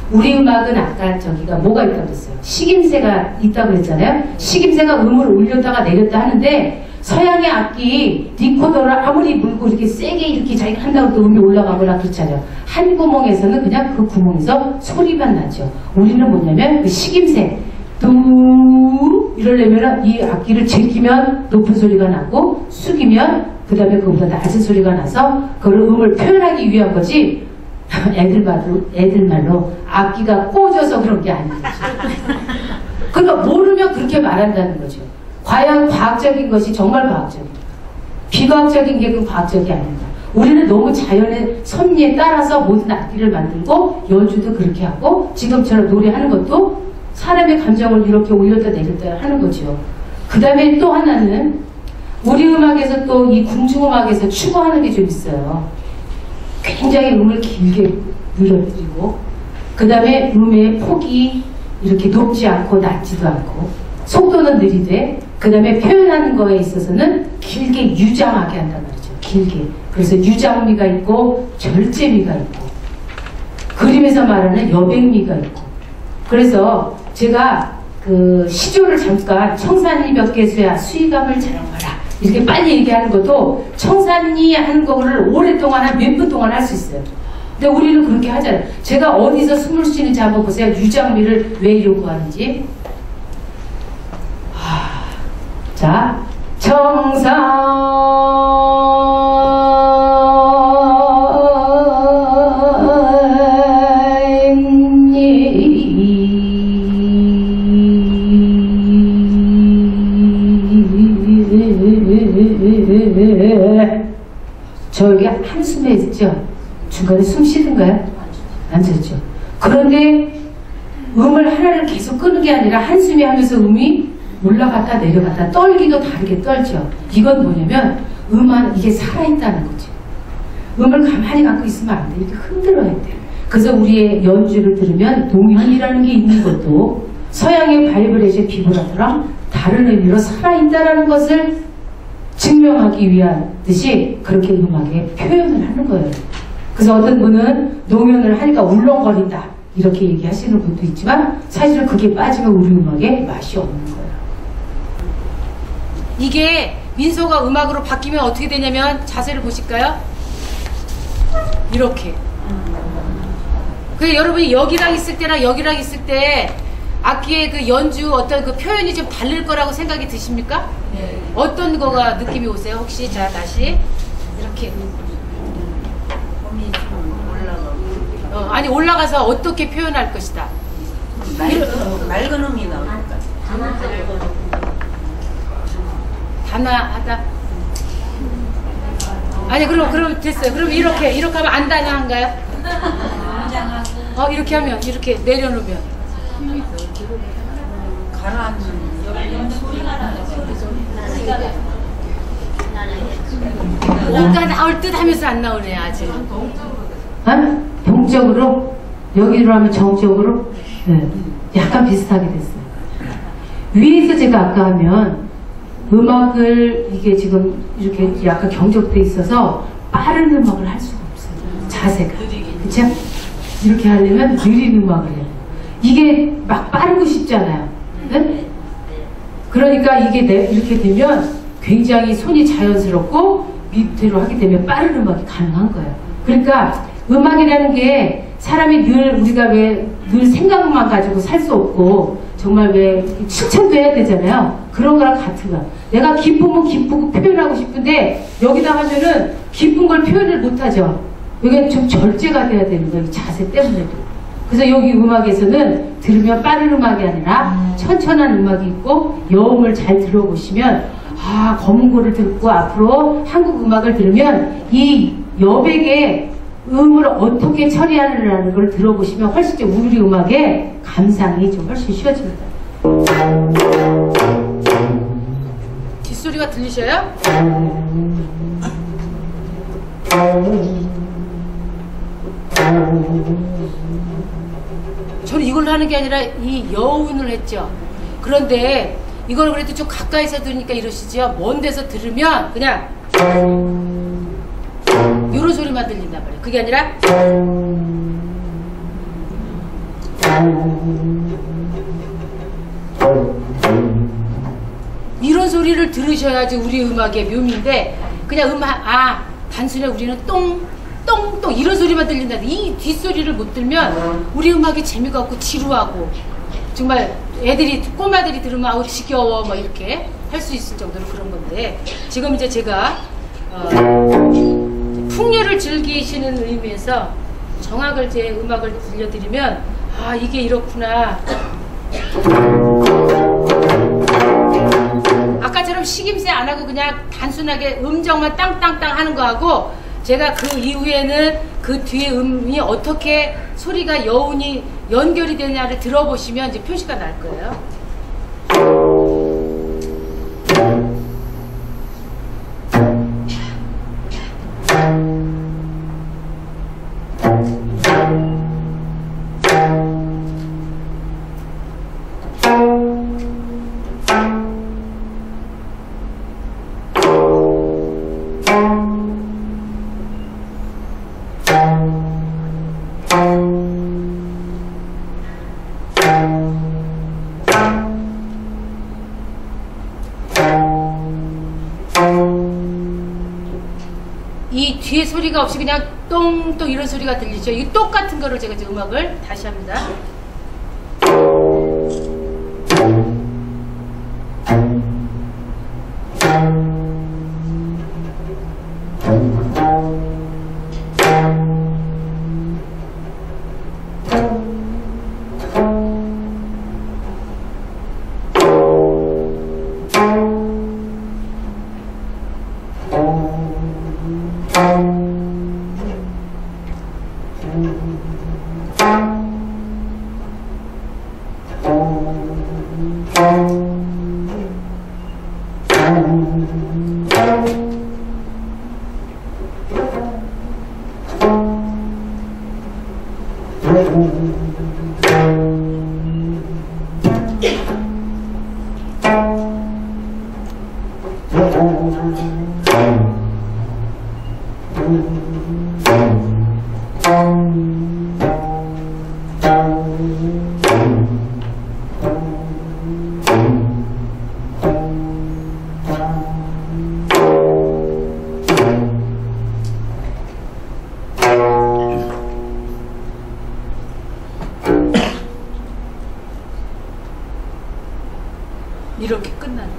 우리 음악은 아까 뭐가 있다고 그랬어요. 식임새가 있다고 그랬잖아요. 식임새가 음을 올렸다가 내렸다 하는데 서양의 악기 리코더를 아무리 물고 이렇게 세게 이렇게 자기가 한다고 해도 음이 올라가거나 그렇잖아요. 한 구멍에서는 그냥 그 구멍에서 소리만 나죠. 우리는 뭐냐면 그 식임새 뚜 이러려면 이 악기를 제끼면 높은 소리가 나고 숙이면 그 다음에 그거보다 낮은 소리가 나서 그걸 음을 표현하기 위한 거지 애들 말로 악기가 꽂아서 그런 게 아니죠. 그러니까 모르면 그렇게 말한다는 거죠. 과연 과학적인 것이 정말 과학적이다. 비과학적인 게 그 과학적이 아닙니다. 우리는 너무 자연의 섭리에 따라서 모든 악기를 만들고 연주도 그렇게 하고 지금처럼 노래하는 것도 사람의 감정을 이렇게 올렸다 내렸다 하는 거죠. 그 다음에 또 하나는 우리 음악에서 또 이 궁중음악에서 추구하는 게 좀 있어요. 굉장히 음을 길게 늘어뜨리고, 그 다음에 음의 폭이 이렇게 높지 않고 낮지도 않고, 속도는 느리되, 그 다음에 표현하는 거에 있어서는 길게 유장하게 한단 말이죠. 길게. 그래서 유장미가 있고 절제미가 있고 그림에서 말하는 여백미가 있고. 그래서 제가 그 시조를 잠깐 청산리 몇 개수야 수위감을 자랑하라 이렇게 빨리 얘기하는 것도 청산리 하는 거를 오랫동안 한 몇 분 동안 할 수 있어요. 근데 우리는 그렇게 하잖아요. 제가 어디서 숨을 쉬는지 한번 보세요. 유장미를 왜 요구하는지. 자, 청산 저 여기 한숨에 있죠? 중간에 숨 쉬든가요? 안 쉬었죠. 그런데 음을 하나를 계속 끄는 게 아니라 한숨이 하면서 음이 올라갔다 내려갔다 떨기도 다르게 떨죠. 이건 뭐냐면 음은 이게 살아있다는 거죠. 음을 가만히 갖고 있으면 안 돼. 이렇게 흔들어야 돼. 그래서 우리의 연주를 들으면 동현이라는 게 있는 것도 서양의 바이브레이션 비브라토랑 다른 의미로 살아있다는 것을 증명하기 위한 듯이 그렇게 음악에 표현을 하는 거예요. 그래서 어떤 분은 농연을 하니까 울렁거린다 이렇게 얘기하시는 분도 있지만 사실은 그게 빠지면 우리 음악에 맛이 없는 거예요. 이게 민소가 음악으로 바뀌면 어떻게 되냐면 자세를 보실까요? 이렇게. 그 여러분이 여기랑 있을 때랑 여기랑 있을 때 악기의 그 연주 어떤 그 표현이 좀 다를 거라고 생각이 드십니까? 네. 어떤 거가 느낌이 오세요? 혹시 자 다시 이렇게 아니 올라가서 어떻게 표현할 것이다. 맑은 음이 나오니까 단아하다. 아니 그럼 됐어요. 그럼 이렇게 하면 안 단아한가요? 이렇게 하면 이렇게 내려놓으면 가라앉는 뭔가 나올 듯 하면서 안 나오네 아직. 아? 동적으로? 여기로 하면 정적으로? 네. 약간 비슷하게 됐어요. 위에서 제가 아까 하면 음악을 이게 지금 이렇게 약간 경적돼 있어서 빠른 음악을 할 수가 없어요. 자세가. 그쵸? 이렇게 하려면 느린 음악을 해요. 이게 막 빠르고 싶잖아요. 네? 그러니까 이게 이렇게 되면 굉장히 손이 자연스럽고 밑으로 하게 되면 빠른 음악이 가능한 거예요. 그러니까 음악이라는 게 사람이 늘 우리가 왜 늘 생각만 가지고 살 수 없고 정말 왜 칭찬도 해야 되잖아요. 그런 거랑 같은 거야. 내가 기쁘면 기쁘고 표현하고 싶은데 여기다 하면은 기쁜 걸 표현을 못하죠. 이게 좀 절제가 돼야 되는 거예요. 이 자세 때문에도. 그래서 여기 음악에서는 들으면 빠른 음악이 아니라 천천한 음악이 있고 여음을 잘 들어보시면 검은고를 듣고 앞으로 한국 음악을 들으면 이 여백의 음을 어떻게 처리하느라는 걸 들어보시면 훨씬 좀 우리 음악의 감상이 좀 훨씬 쉬워집니다. 뒷소리가 들리셔요? 저는 이걸 하는 게 아니라 이 여운을 했죠. 그런데 이걸 그래도 좀 가까이서 들으니까 이러시죠. 먼 데서 들으면 그냥 요런 소리만 들린단 말이에요. 그게 아니라 이런 소리를 들으셔야지 우리 음악의 묘미인데 그냥 단순히 우리는 똥똥똥 이런 소리만 들린다는데 이 뒷소리를 못 들면 우리 음악이 재미가 없고 지루하고 정말 꼬마들이 들으면 아우 지겨워 뭐 이렇게 할 수 있을 정도로 그런 건데 지금 이제 제가 풍류를 즐기시는 의미에서 정악을 제 음악을 들려드리면 이게 이렇구나. 아까처럼 식임새 안 하고 그냥 단순하게 음정만 땅땅땅 하는 거 하고 제가 그 이후에는 그 뒤에 음이 어떻게 소리가 여운이 연결이 되냐를 들어보시면 이제 표시가 날 거예요. 뒤에 소리가 없이 그냥 똥똥 이런 소리가 들리죠. 이 똑같은 거를 제가 이제 음악을 다시 합니다. 이렇게 끝나는.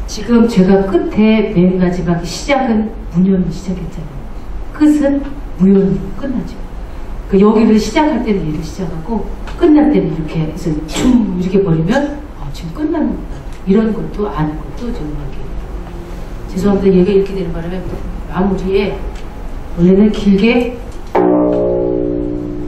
지금 제가 끝에 맨 마지막 시작은 무념이 시작했잖아요. 끝은 무념이 끝나죠. 그 여기를 시작할 때는 얘를 시작하고 끝날 때는 이렇게 해서 춤 이렇게 버리면 지금 끝나는구나. 이런 것도 아는 것도 정확해요. 죄송합니다. 얘가 이렇게 되는 바람에 마무리에 원래는 길게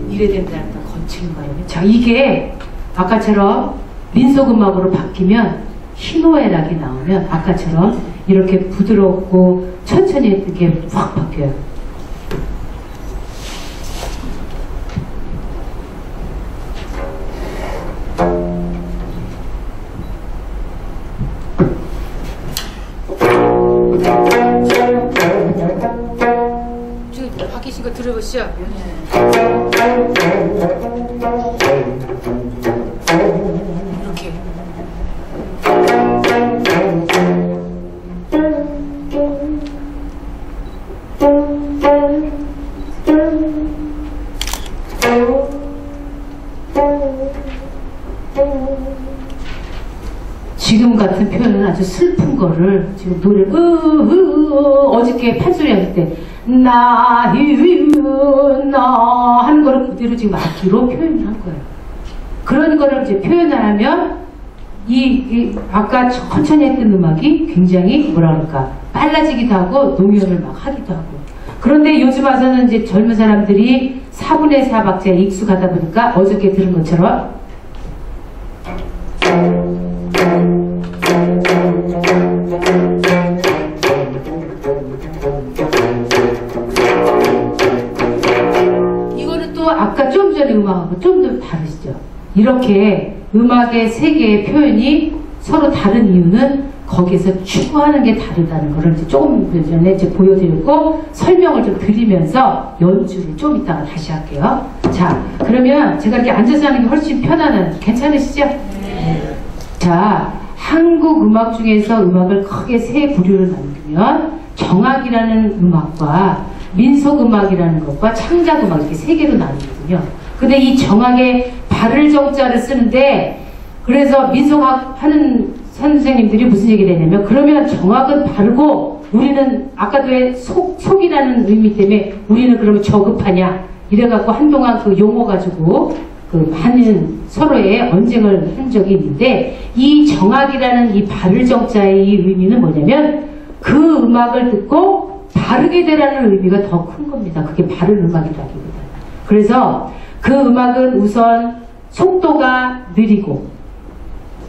이래 된다 거치는 바람에 자 이게 아까처럼 민속음악으로 바뀌면 희노애락이 나오면 아까처럼 이렇게 부드럽고 천천히 했던 게 확 바뀌어요. 지금 바뀌신 거 들어보시죠. 이렇게. 지금 같은 표현은 아주 슬픈 거를 지금 노래를 어저께 판소리 할 때 나 하는 거를 그대로 지금 악기로 표현을 한 거예요. 그런 거를 이제 표현을 하면 아까 천천히 했던 음악이 굉장히 뭐라 그럴까 빨라지기도 하고 농연을 막 하기도 하고 그런데 요즘 와서는 이제 젊은 사람들이 4분의 4 박자에 익숙하다 보니까 어저께 들은 것처럼 이거는 또 아까 좀 전에 음악하고 좀 더 다르시죠. 이렇게 음악의 세 개의 표현이 서로 다른 이유는 거기에서 추구하는 게 다르다는 거를 이제 조금 전에 이제 보여드렸고 설명을 좀 드리면서 연주를 좀 이따가 다시 할게요. 자, 그러면 제가 이렇게 앉아서 하는 게 훨씬 편안한, 괜찮으시죠? 네. 자, 한국 음악 중에서 음악을 크게 세 부류를 나누면 정악이라는 음악과 민속음악이라는 것과 창작음악 이렇게 세 개로 나누거든요. 근데 이 정악에 발을 정자를 쓰는데 그래서 민속학 하는 선생님들이 무슨 얘기를 했냐면 그러면 정악은 바르고 우리는 아까도 속이라는 의미 때문에 우리는 그러면 저급하냐 이래갖고 한동안 그 용어 가지고 그 하는 서로의 언쟁을 한 적이 있는데 이 정악이라는 이 바를 정자의 의미는 뭐냐면 그 음악을 듣고 바르게 되라는 의미가 더 큰 겁니다. 그게 바른 음악이라기보다. 그래서 그 음악은 우선 속도가 느리고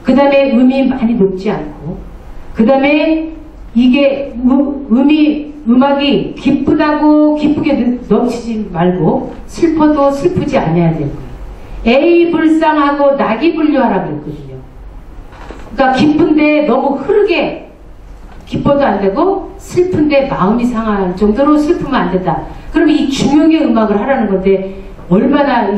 그 다음에 음이 많이 높지 않고 그 다음에 이게 음악이 기쁘다고 기쁘게 넘치지 말고 슬퍼도 슬프지 않아야 되는 거예요. 에이 불쌍하고 낙이 불류하라고 그랬거든요. 그러니까 기쁜데 너무 흐르게 기뻐도 안 되고 슬픈데 마음이 상할 정도로 슬프면 안 된다. 그러면 이 중용의 음악을 하라는 건데 얼마나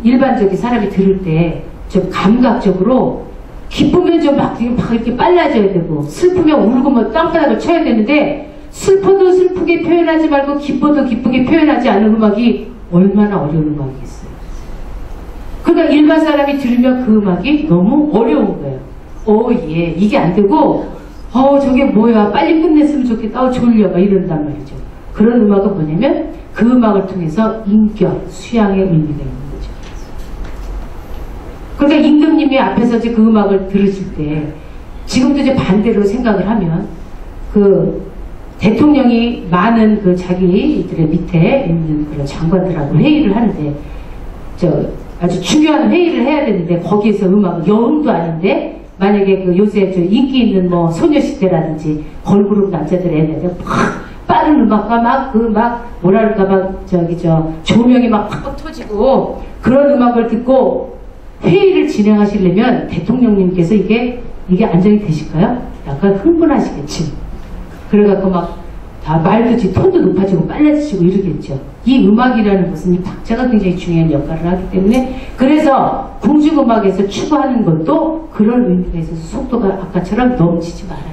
일반적인 사람이 들을 때 좀 감각적으로 기쁘면 좀 막 이렇게 빨라져야 되고 슬프면 울고 뭐 땅바닥을 쳐야 되는데 슬퍼도 슬프게 표현하지 말고 기뻐도 기쁘게 표현하지 않은 음악이 얼마나 어려운 음악이겠어요. 그러니까 일반 사람이 들으면 그 음악이 너무 어려운 거예요. 예, 이게 안 되고 저게 뭐야, 빨리 끝냈으면 좋겠다, 졸려, 막 이런단 말이죠. 그런 음악은 뭐냐면 그 음악을 통해서 인격, 수양의 의미가 있는 거죠. 그러니까 임금님이 앞에서 이제 그 음악을 들으실 때 지금도 이제 반대로 생각을 하면 그 대통령이 많은 그 자기들의 밑에 있는 그런 장관들하고 회의를 하는데 아주 중요한 회의를 해야 되는데 거기에서 음악은 여흥도 아닌데 만약에 그 요새 인기 있는 뭐 소녀시대라든지 걸그룹 남자들 애들 막 빠른 음악과 뭐랄까 조명이 막 팍팍 터지고 그런 음악을 듣고 회의를 진행하시려면 대통령님께서 이게 안정이 되실까요? 약간 흥분하시겠지. 그래갖고 막 다 말도 톤도 높아지고 빨라지시고 이러겠죠. 이 음악이라는 것은 이 박자가 굉장히 중요한 역할을 하기 때문에 그래서 궁중음악에서 추구하는 것도 그런 의미가 있어서 속도가 아까처럼 넘치지 말아야 돼요.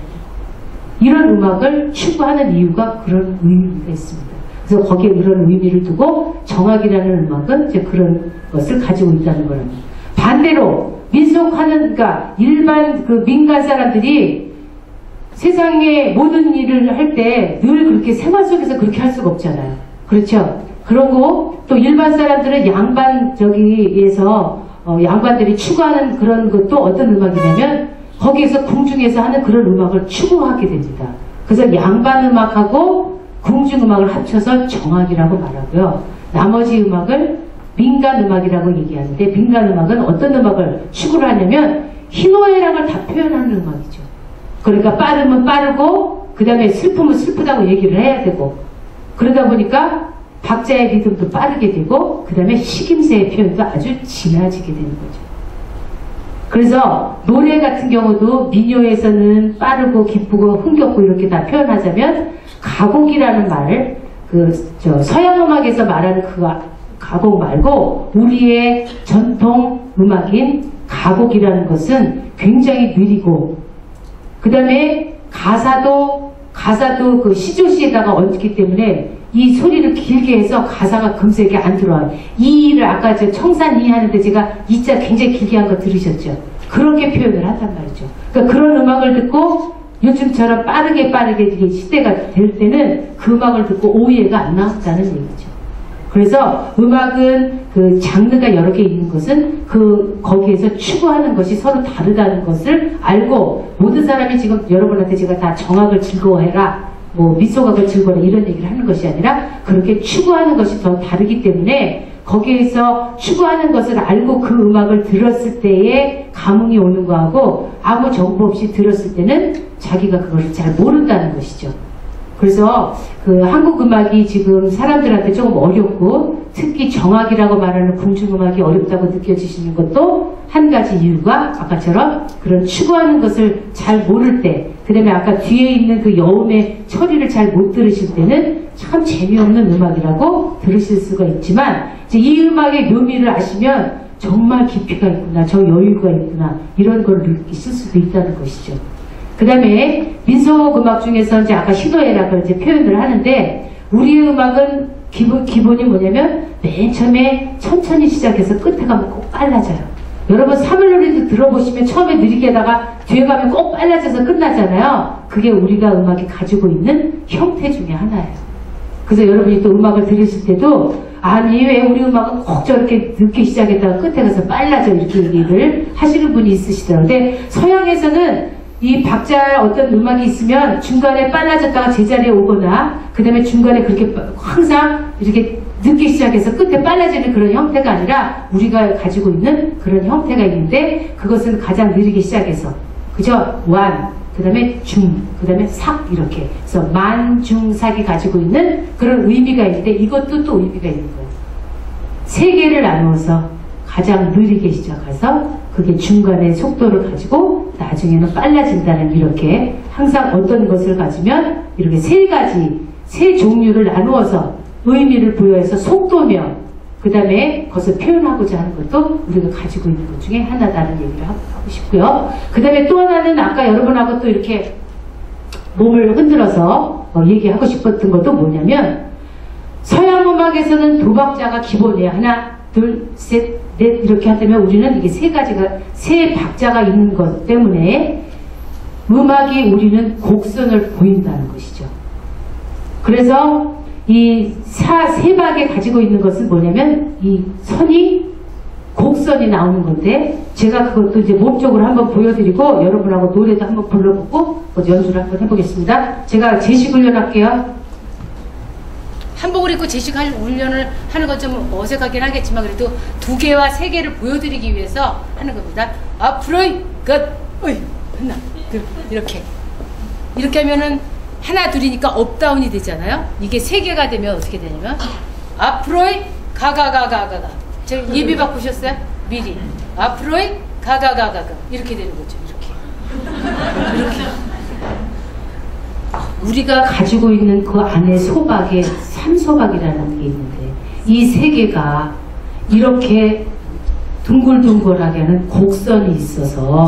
이런 음악을 추구하는 이유가 그런 의미가 있습니다. 그래서 거기에 그런 의미를 두고 정악이라는 음악은 이제 그런 것을 가지고 있다는 거랍니다. 반대로 민속하는, 그러니까 일반 그 민간 사람들이 세상의 모든 일을 할 때 늘 그렇게 생활 속에서 그렇게 할 수가 없잖아요. 그렇죠? 그러고 또 일반 사람들은 양반들이 추구하는 그런 것도 어떤 음악이냐면 거기에서 궁중에서 하는 그런 음악을 추구하게 됩니다. 그래서 양반 음악하고 궁중 음악을 합쳐서 정악이라고 말하고요. 나머지 음악을 민간 음악이라고 얘기하는데 민간 음악은 어떤 음악을 추구를 하냐면 희노애락을 다 표현하는 음악이죠. 그러니까 빠르면 빠르고 그 다음에 슬프면 슬프다고 얘기를 해야 되고 그러다 보니까 박자의 리듬도 빠르게 되고 그 다음에 식임새의 표현도 아주 진해지게 되는 거죠. 그래서 노래 같은 경우도 민요에서는 빠르고 기쁘고 흥겹고 이렇게 다 표현하자면 가곡이라는 말을 서양 음악에서 말하는 그 가곡 말고 우리의 전통 음악인 가곡이라는 것은 굉장히 느리고 그 다음에 가사도 그 시조시에다가 얹기 때문에 이 소리를 길게 해서 가사가 금세 이렇게 안 들어와요. 이를 아까 청산 이 하는데 제가 이자 굉장히 길게 한 거 들으셨죠? 그렇게 표현을 한단 말이죠. 그러니까 그런 음악을 듣고 요즘처럼 빠르게 이게 시대가 될 때는 그 음악을 듣고 오해가 안 나왔다는 얘기죠. 그래서 음악은 그 장르가 여러 개 있는 것은 거기에서 추구하는 것이 서로 다르다는 것을 알고 모든 사람이 지금 여러분한테 제가 다 정악을 즐거워해라 뭐 미소각을 즐거워해라 이런 얘기를 하는 것이 아니라 그렇게 추구하는 것이 더 다르기 때문에 거기에서 추구하는 것을 알고 그 음악을 들었을 때에 감흥이 오는 거하고 아무 정보 없이 들었을 때는 자기가 그것을 잘 모른다는 것이죠. 그래서 그 한국 음악이 지금 사람들한테 조금 어렵고 특히 정악이라고 말하는 궁중음악이 어렵다고 느껴지시는 것도 한 가지 이유가 아까처럼 그런 추구하는 것을 잘 모를 때 그 다음에 아까 뒤에 있는 그 여음의 처리를 잘 못 들으실 때는 참 재미없는 음악이라고 들으실 수가 있지만 이제 이 음악의 묘미를 아시면 정말 깊이가 있구나, 저 여유가 있구나 이런 걸 느끼실 수도 있다는 것이죠. 그 다음에 민속음악 중에서 이제 아까 희노애락을 이제 표현을 하는데 우리 음악은 기본이 뭐냐면 맨 처음에 천천히 시작해서 끝에 가면 꼭 빨라져요. 여러분 사물놀이도 들어보시면 처음에 느리게 하다가 뒤에 가면 꼭 빨라져서 끝나잖아요. 그게 우리가 음악이 가지고 있는 형태 중에 하나예요. 그래서 여러분이 또 음악을 들으실 때도 아니 왜 우리 음악은 꼭 저렇게 늦게 시작했다가 끝에 가서 빨라져 이렇게 얘기를 하시는 분이 있으시더라고요. 근데 서양에서는 이 박자 어떤 음악이 있으면 중간에 빨라졌다가 제자리에 오거나 그 다음에 중간에 그렇게 항상 이렇게 늦게 시작해서 끝에 빨라지는 그런 형태가 아니라 우리가 가지고 있는 그런 형태가 있는데 그것은 가장 느리게 시작해서 그죠? 완, 그 다음에 중, 그 다음에 삭 이렇게 그래서 만, 중, 삭이 가지고 있는 그런 의미가 있는데 이것도 또 의미가 있는 거예요. 세 개를 나누어서 가장 느리게 시작해서 그게 중간에 속도를 가지고 나중에는 빨라진다는 이렇게 항상 어떤 것을 가지면 이렇게 세 종류를 나누어서 의미를 부여해서 속도며 그 다음에 그것을 표현하고자 하는 것도 우리가 가지고 있는 것 중에 하나다는 얘기를 하고 싶고요. 그 다음에 또 하나는 아까 여러분하고 또 이렇게 몸을 흔들어서 얘기하고 싶었던 것도 뭐냐면 서양 음악에서는 도박자가 기본이에요. 하나, 둘, 셋, 넷 이렇게 하다면 우리는 이게 세 박자가 있는 것 때문에 음악이 우리는 곡선을 보인다는 것이죠. 그래서 이 세 박에 가지고 있는 것은 뭐냐면 이 선이 곡선이 나오는 건데 제가 그것도 이제 몸쪽으로 한번 보여드리고 여러분하고 노래도 한번 불러보고 연주를 한번 해보겠습니다. 제가 제식 훈련할게요. 한복을 입고 제식할 훈련을 하는 건 좀 어색하긴 하겠지만 그래도 2개와 3개를 보여드리기 위해서 하는 겁니다. 앞으로이 끝 어이 하나 둘 이렇게 하면은 하나 둘이니까 업다운이 되잖아요. 이게 3개가 되면 어떻게 되냐면 앞으로이 가가가가가 제가 예비 바꾸셨어요? 미리 앞으로이 가가가가가 이렇게 되는 거죠. 이렇게 우리가 가지고 있는 그 안에 소박에 3소박이라는 게 있는데 이 3개가 이렇게 둥글둥글하게 하는 곡선이 있어서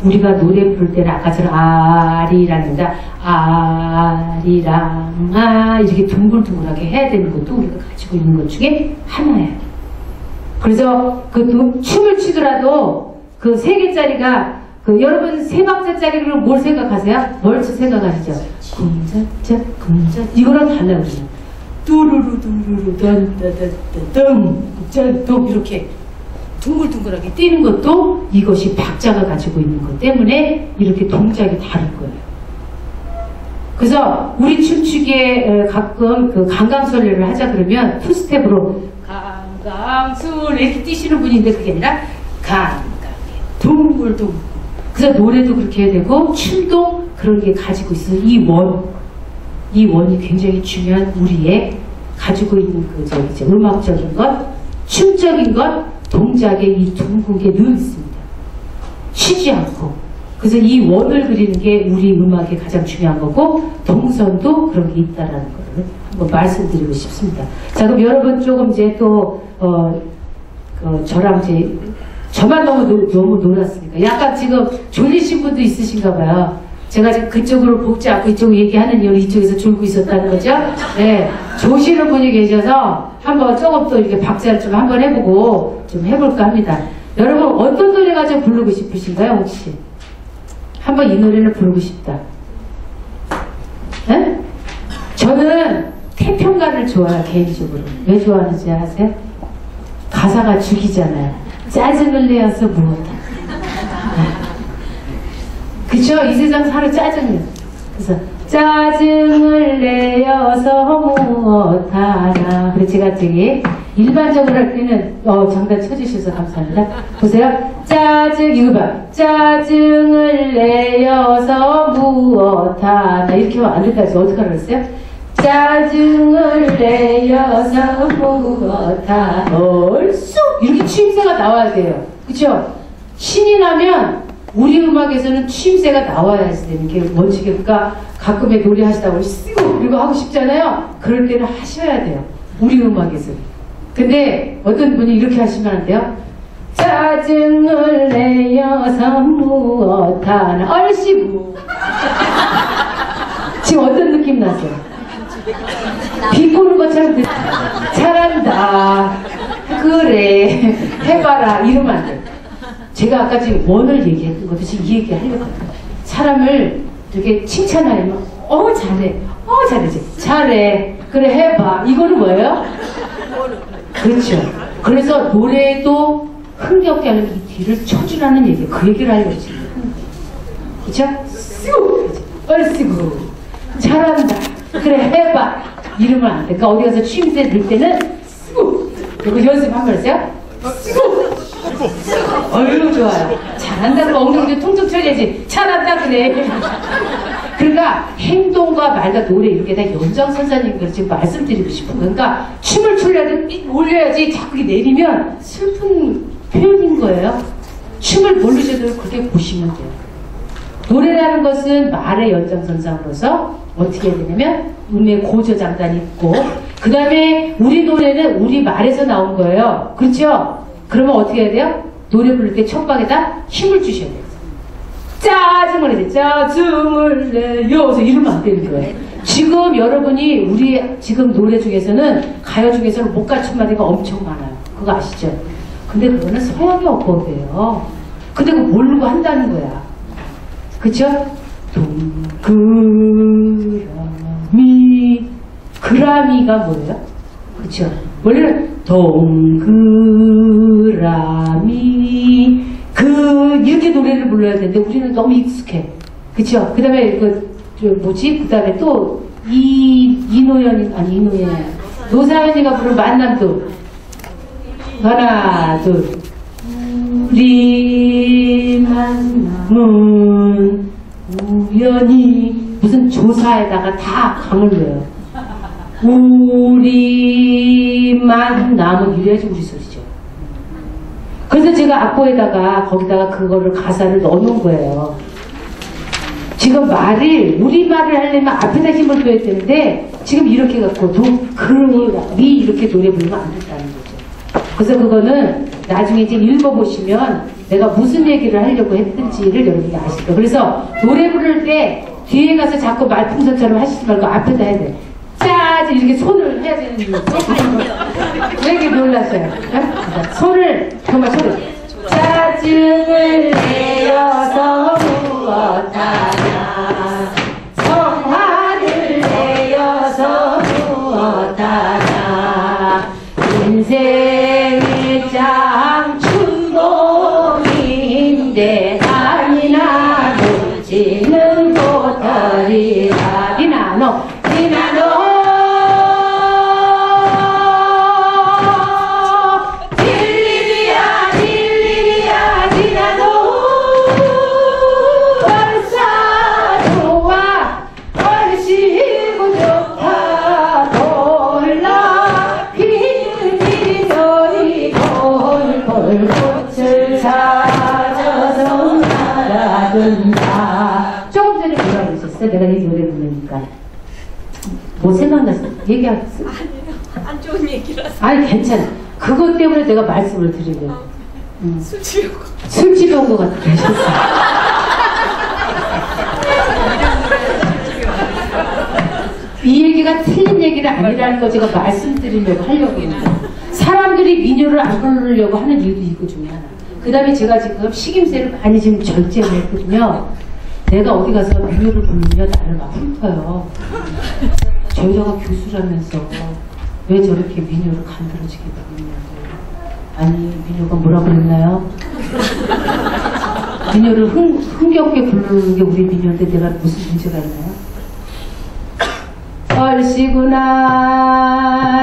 우리가 노래 부를 때는 아까처럼 아리랑입니다. 아리랑 아 이렇게 둥글둥글하게 해야 되는 것도 우리가 가지고 있는 것 중에 하나예요. 그래서 그 춤을 추더라도 그 3개짜리가 여러분 3박자짜리로 뭘 생각하세요? 뭘 생각하시죠? 쿵짜짜 쿵짜 이거랑 달라요. 그냥 뚜루루 뚜루루 던따따따 짠 이렇게 둥글둥글하게 뛰는 것도 이것이 박자가 가지고 있는 것 때문에 이렇게 동작이 다른 거예요. 그래서 우리 춤추기에 가끔 그 강강술래를 하자 그러면 투스텝으로 강강술래 이렇게 뛰시는 분인데 그게 아니라 강강해 둥글둥글. 그래서 노래도 그렇게 해야 되고 춤도 그런 게 가지고 있어요. 이 원이 굉장히 중요한 우리의 가지고 있는 그 음악적인 것, 춤적인 것, 동작에 이 둥근 게 늘 있습니다. 쉬지 않고. 그래서 이 원을 그리는 게 우리 음악의 가장 중요한 거고 동선도 그런 게 있다라는 거를 한번 말씀드리고 싶습니다. 자, 그럼 여러분 조금 이제 또 저랑 이제 저만 너무 놀았으니까 약간 지금 졸리신 분도 있으신가 봐요. 제가 지금 그쪽으로 복지 않고 이쪽으로 얘기하는 이유는 이쪽에서 졸고 있었다는 거죠. 네, 조시는 분이 계셔서 한번 조금 또 이렇게 박자를 좀 한번 해보고 좀 해볼까 합니다. 여러분 어떤 노래가 좀 부르고 싶으신가요 혹시? 한번 이 노래를 부르고 싶다. 네? 저는 태평가를 좋아해요 개인적으로. 왜 좋아하는지 아세요? 가사가 죽이잖아요. 짜증을 내어서 무엇하나. 그쵸? 이 세상 사는 짜증이에요. 그래서 짜증을 내어서 무엇하나. 그래서 제가 저기 일반적으로 할 때는 정답 쳐주셔서 감사합니다. 보세요. 이거 봐. 짜증을 내어서 무엇하나. 이렇게 하면 안 될까요? 어떡하라고 그랬어요? 짜증을 내어서 무엇하나. 얼쑤 이렇게 추임새가 나와야 돼요. 그쵸? 신이 나면 우리 음악에서는 추임새가 나와야 되는 게 원칙이에요. 그러니까 가끔의 노래 하시다가 쓰고 이거 하고 싶잖아요. 그럴 때는 하셔야 돼요. 우리 음악에서는. 근데 어떤 분이 이렇게 하시면 안 돼요. 짜증을 내어서 무엇하나. 얼씨구. 지금 어떤 느낌 나세요? 비꼬는 것처럼 잘한다. 그래. 해봐라. 이러면 안 돼. 제가 아까 지금 원을 얘기했던 것도 지금 이 얘기 하려고 해요. 사람을 이렇게 칭찬하면 잘해. 잘해지. 잘해. 그래 해봐. 이거는 뭐예요? 그렇죠. 그래서 노래도 흥겹게 하는 이 뒤를 쳐주라는 얘기예요. 그 얘기를 하려고 지금. 그렇죠? 쓰고 쓰고 잘한다. 그래 해봐. 이러면 안 돼. 그러니까 어디 가서 취임새 넣을 때는 쓰고 이거 연습 한번 했어요? 쓰고 어이구 좋아요. 잘한다고 엉덩이도 통통 쳐야지. 잘한다 그래. 그러니까 행동과 말과 노래 이렇게 다 연장선상인 지금 말씀드리고 싶은 거. 그러니까 춤을 추려도 올려야지 자꾸 내리면 슬픈 표현인 거예요. 춤을 모르셔도 그렇게 보시면 돼요. 노래라는 것은 말의 연장선상으로서 어떻게 해야 되냐면 음의 고저장단이 있고 그 다음에 우리 노래는 우리 말에서 나온 거예요. 그렇죠? 그러면 어떻게 해야 돼요? 노래 부를 때 첫방에다 힘을 주셔야 돼요. 짜증을 해야 돼. 짜증을 내어서 이러면 안 되는 거예요. 지금 여러분이 우리 지금 노래 중에서는 가요 중에서는 못 갖춘 마디가 엄청 많아요. 그거 아시죠? 근데 그거는 서양의 어법이에요. 근데 그거 모르고 한다는 거야. 그쵸? 동그라미 그라미가 뭐예요? 그쵸? 원래는 동그라미 이렇게 노래를 불러야 되는데 우리는 너무 익숙해. 그쵸? 그 다음에 그 다음에 또 이노연이 노사연이가 부른 만남도 하나 둘 우리 만남은 우연히 무슨 조사에다가 다 강을 넣어요. 우리 만남은 이래야지 우리 소리죠. 그래서 제가 악보에다가 거기다가 그거를 가사를 넣어놓은 거예요. 지금 우리말을 하려면 앞에다 힘을 줘야 되는데 지금 이렇게 갖고 미 이렇게 노래 부르면 안 된다는 거죠. 그래서 그거는 나중에 이제 읽어보시면 내가 무슨 얘기를 하려고 했는지를 여러분이 아실 거예요. 그래서 노래 부를 때 뒤에 가서 자꾸 말풍선처럼 하시지 말고 앞에다 해야 돼. 짜지 이렇게 손을 해야 되는 이유. 왜 이렇게 놀랐어요? 손을 정말 손을 짜증을 내어서 무엇하냐 성화를 내어서 무엇하냐 인생의 장 춘봉인데 아니나 놀지는 못하리라 니나노 조금 전에 뭐라고 그러셨어요? 내가 이 노래 부르니까 뭐 생각났어? 얘기하겠어? 아니요. 안 좋은 얘기라서. 아니 괜찮아. 그것 때문에 내가 말씀을 드리고 술 취하고. 술 집어온 것 같아. 이 얘기가 틀린 얘기는 아니라는 거 제가 말씀드리려고 하려고 했는데 사람들이 민요를 안 부르려고 하는 이유도 이거 중에 하나. 그 다음에 제가 지금 식임새를 많이 지금 절제를 했거든요. 내가 어디 가서 민요를 부르면 나를 막 훑어요. 저 여자가 교수라면서 왜 저렇게 민요를 간드러지게 부르냐고. 아니 민요가 뭐라 그랬나요? 민요를 흥겹게 부르는 게 우리 민요인데 내가 무슨 문제가 있나요? 얼씨구나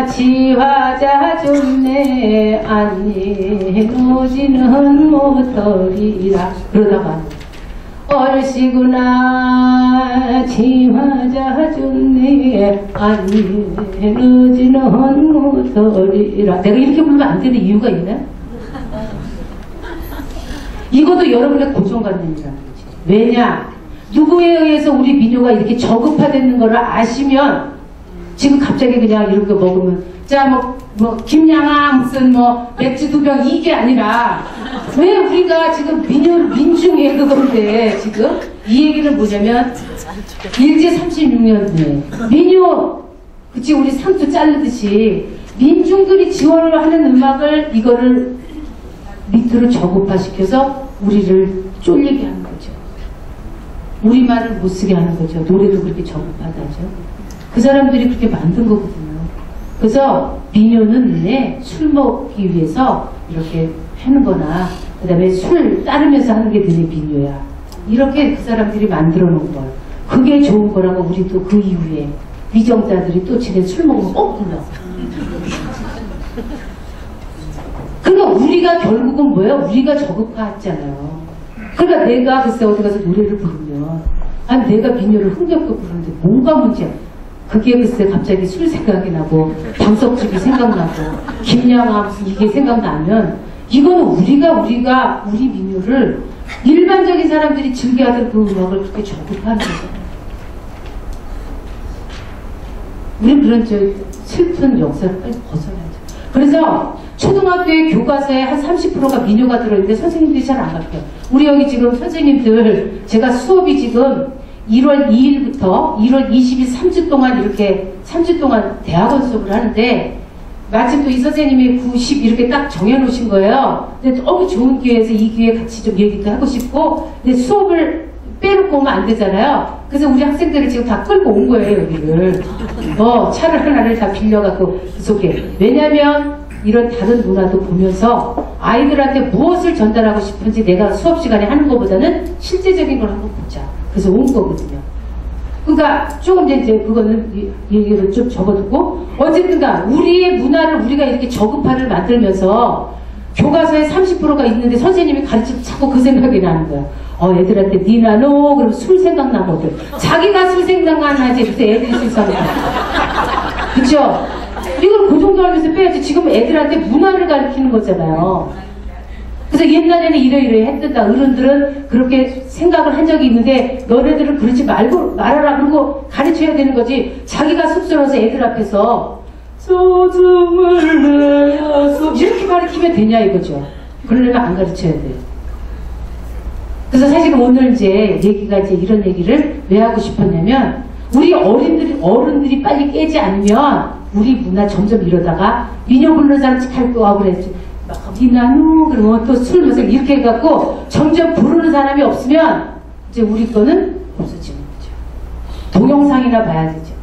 지화자 좋네 아니 노지는 못하리라 그러다가 얼씨구나 지화자 좋네 아니 노지는 못하리라 내가 이렇게 부르면 안 되는 이유가 있나? 이것도 여러분의 고정관념이라는 거지. 왜냐? 누구에 의해서 우리 민요가 이렇게 저급화되는 거를 아시면 지금 갑자기 그냥 이런 거 먹으면 자 뭐 김양아 무슨 뭐 맥주 2병 이게 아니라 왜 우리가 지금 민중의 그건데 지금 이 얘기는 뭐냐면 일제 36년도에 민요 그치 우리 상투 자르듯이 민중들이 지원을 하는 음악을 이거를 밑으로 저급화시켜서 우리를 쫄리게 하는 거죠. 우리말을 못 쓰게 하는 거죠. 노래도 그렇게 저급하다죠. 그 사람들이 그렇게 만든 거거든요. 그래서 민요는 술 먹기 위해서 이렇게 하는 거나 그 다음에 술 따르면서 하는 게 너네 민요야. 이렇게 그 사람들이 만들어 놓은 거예요. 그게 좋은 거라고 우리도 그 이후에 위정자들이 또 지네 술 먹으면 꼭 불러. 그러니까 우리가 결국은 뭐예요? 우리가 저급화했잖아요. 그러니까 내가 글쎄 어디 가서 노래를 부르면 아니 내가 민요를 흥겹게 부르는데 뭐가 문제야? 그게 글쎄 갑자기 술 생각이 나고 방석집이 생각나고 김양아 무슨 이게 생각나면 이거는 우리가 우리 민요를 일반적인 사람들이 즐겨하던 그 음악을 그렇게 저급하는 거잖아요. 우린 그런 슬픈 역사를 빨리 벗어나야죠. 그래서 초등학교의 교과서에 한 30%가 민요가 들어있는데 선생님들이 잘 안 가르쳐요. 우리 여기 지금 선생님들 제가 수업이 지금 1월 2일부터 1월 20일 3주 동안 이렇게 3주 동안 대학원 수업을 하는데 마침 또 이 선생님이 90 이렇게 딱 정해놓으신 거예요. 근데 너무 좋은 기회에서 이 기회에 같이 좀 얘기도 하고 싶고 근데 수업을 빼놓고 오면 안 되잖아요. 그래서 우리 학생들을 지금 다 끌고 온 거예요, 여기를. 차를 하나를 다 빌려갖고 속에. 왜냐면 이런 다른 문화도 보면서 아이들한테 무엇을 전달하고 싶은지 내가 수업 시간에 하는 것보다는 실제적인 걸 한번 보자. 그래서 온 거거든요. 그러니까 조금 이제 그거는 얘기를 좀 접어두고 어쨌든가 우리의 문화를 우리가 이렇게 저급화를 만들면서 교과서에 30%가 있는데 선생님이 가르치면 자꾸 그 생각이 나는 거야. 애들한테 니나 너 그러면 술 생각나거든. 자기가 술 생각나지 그래서 애들이 술 생각나. 그쵸? 이걸 그 정도 하면서 빼야지. 지금 애들한테 문화를 가르치는 거잖아요. 그래서 옛날에는 이러이러 했던다. 어른들은 그렇게 생각을 한 적이 있는데 너네들은 그러지 말아라 그러고 가르쳐야 되는 거지. 자기가 쑥스러워서 애들 앞에서 소중을 내어서 이렇게 가르치면 되냐 이거죠. 그러려면 안 가르쳐야 돼요. 그래서 사실 오늘 이제 얘기가 이제 이런 얘기를 왜 하고 싶었냐면 우리 어른들이 빨리 깨지 않으면 우리 문화 점점 이러다가 민요 부르는 사람 잘 또 하고 그랬지. 니나누 그러면 또 술 마시고 이렇게 해갖고 점점 부르는 사람이 없으면 이제 우리 거는 없어지는 거죠. 동영상이나 봐야 되죠.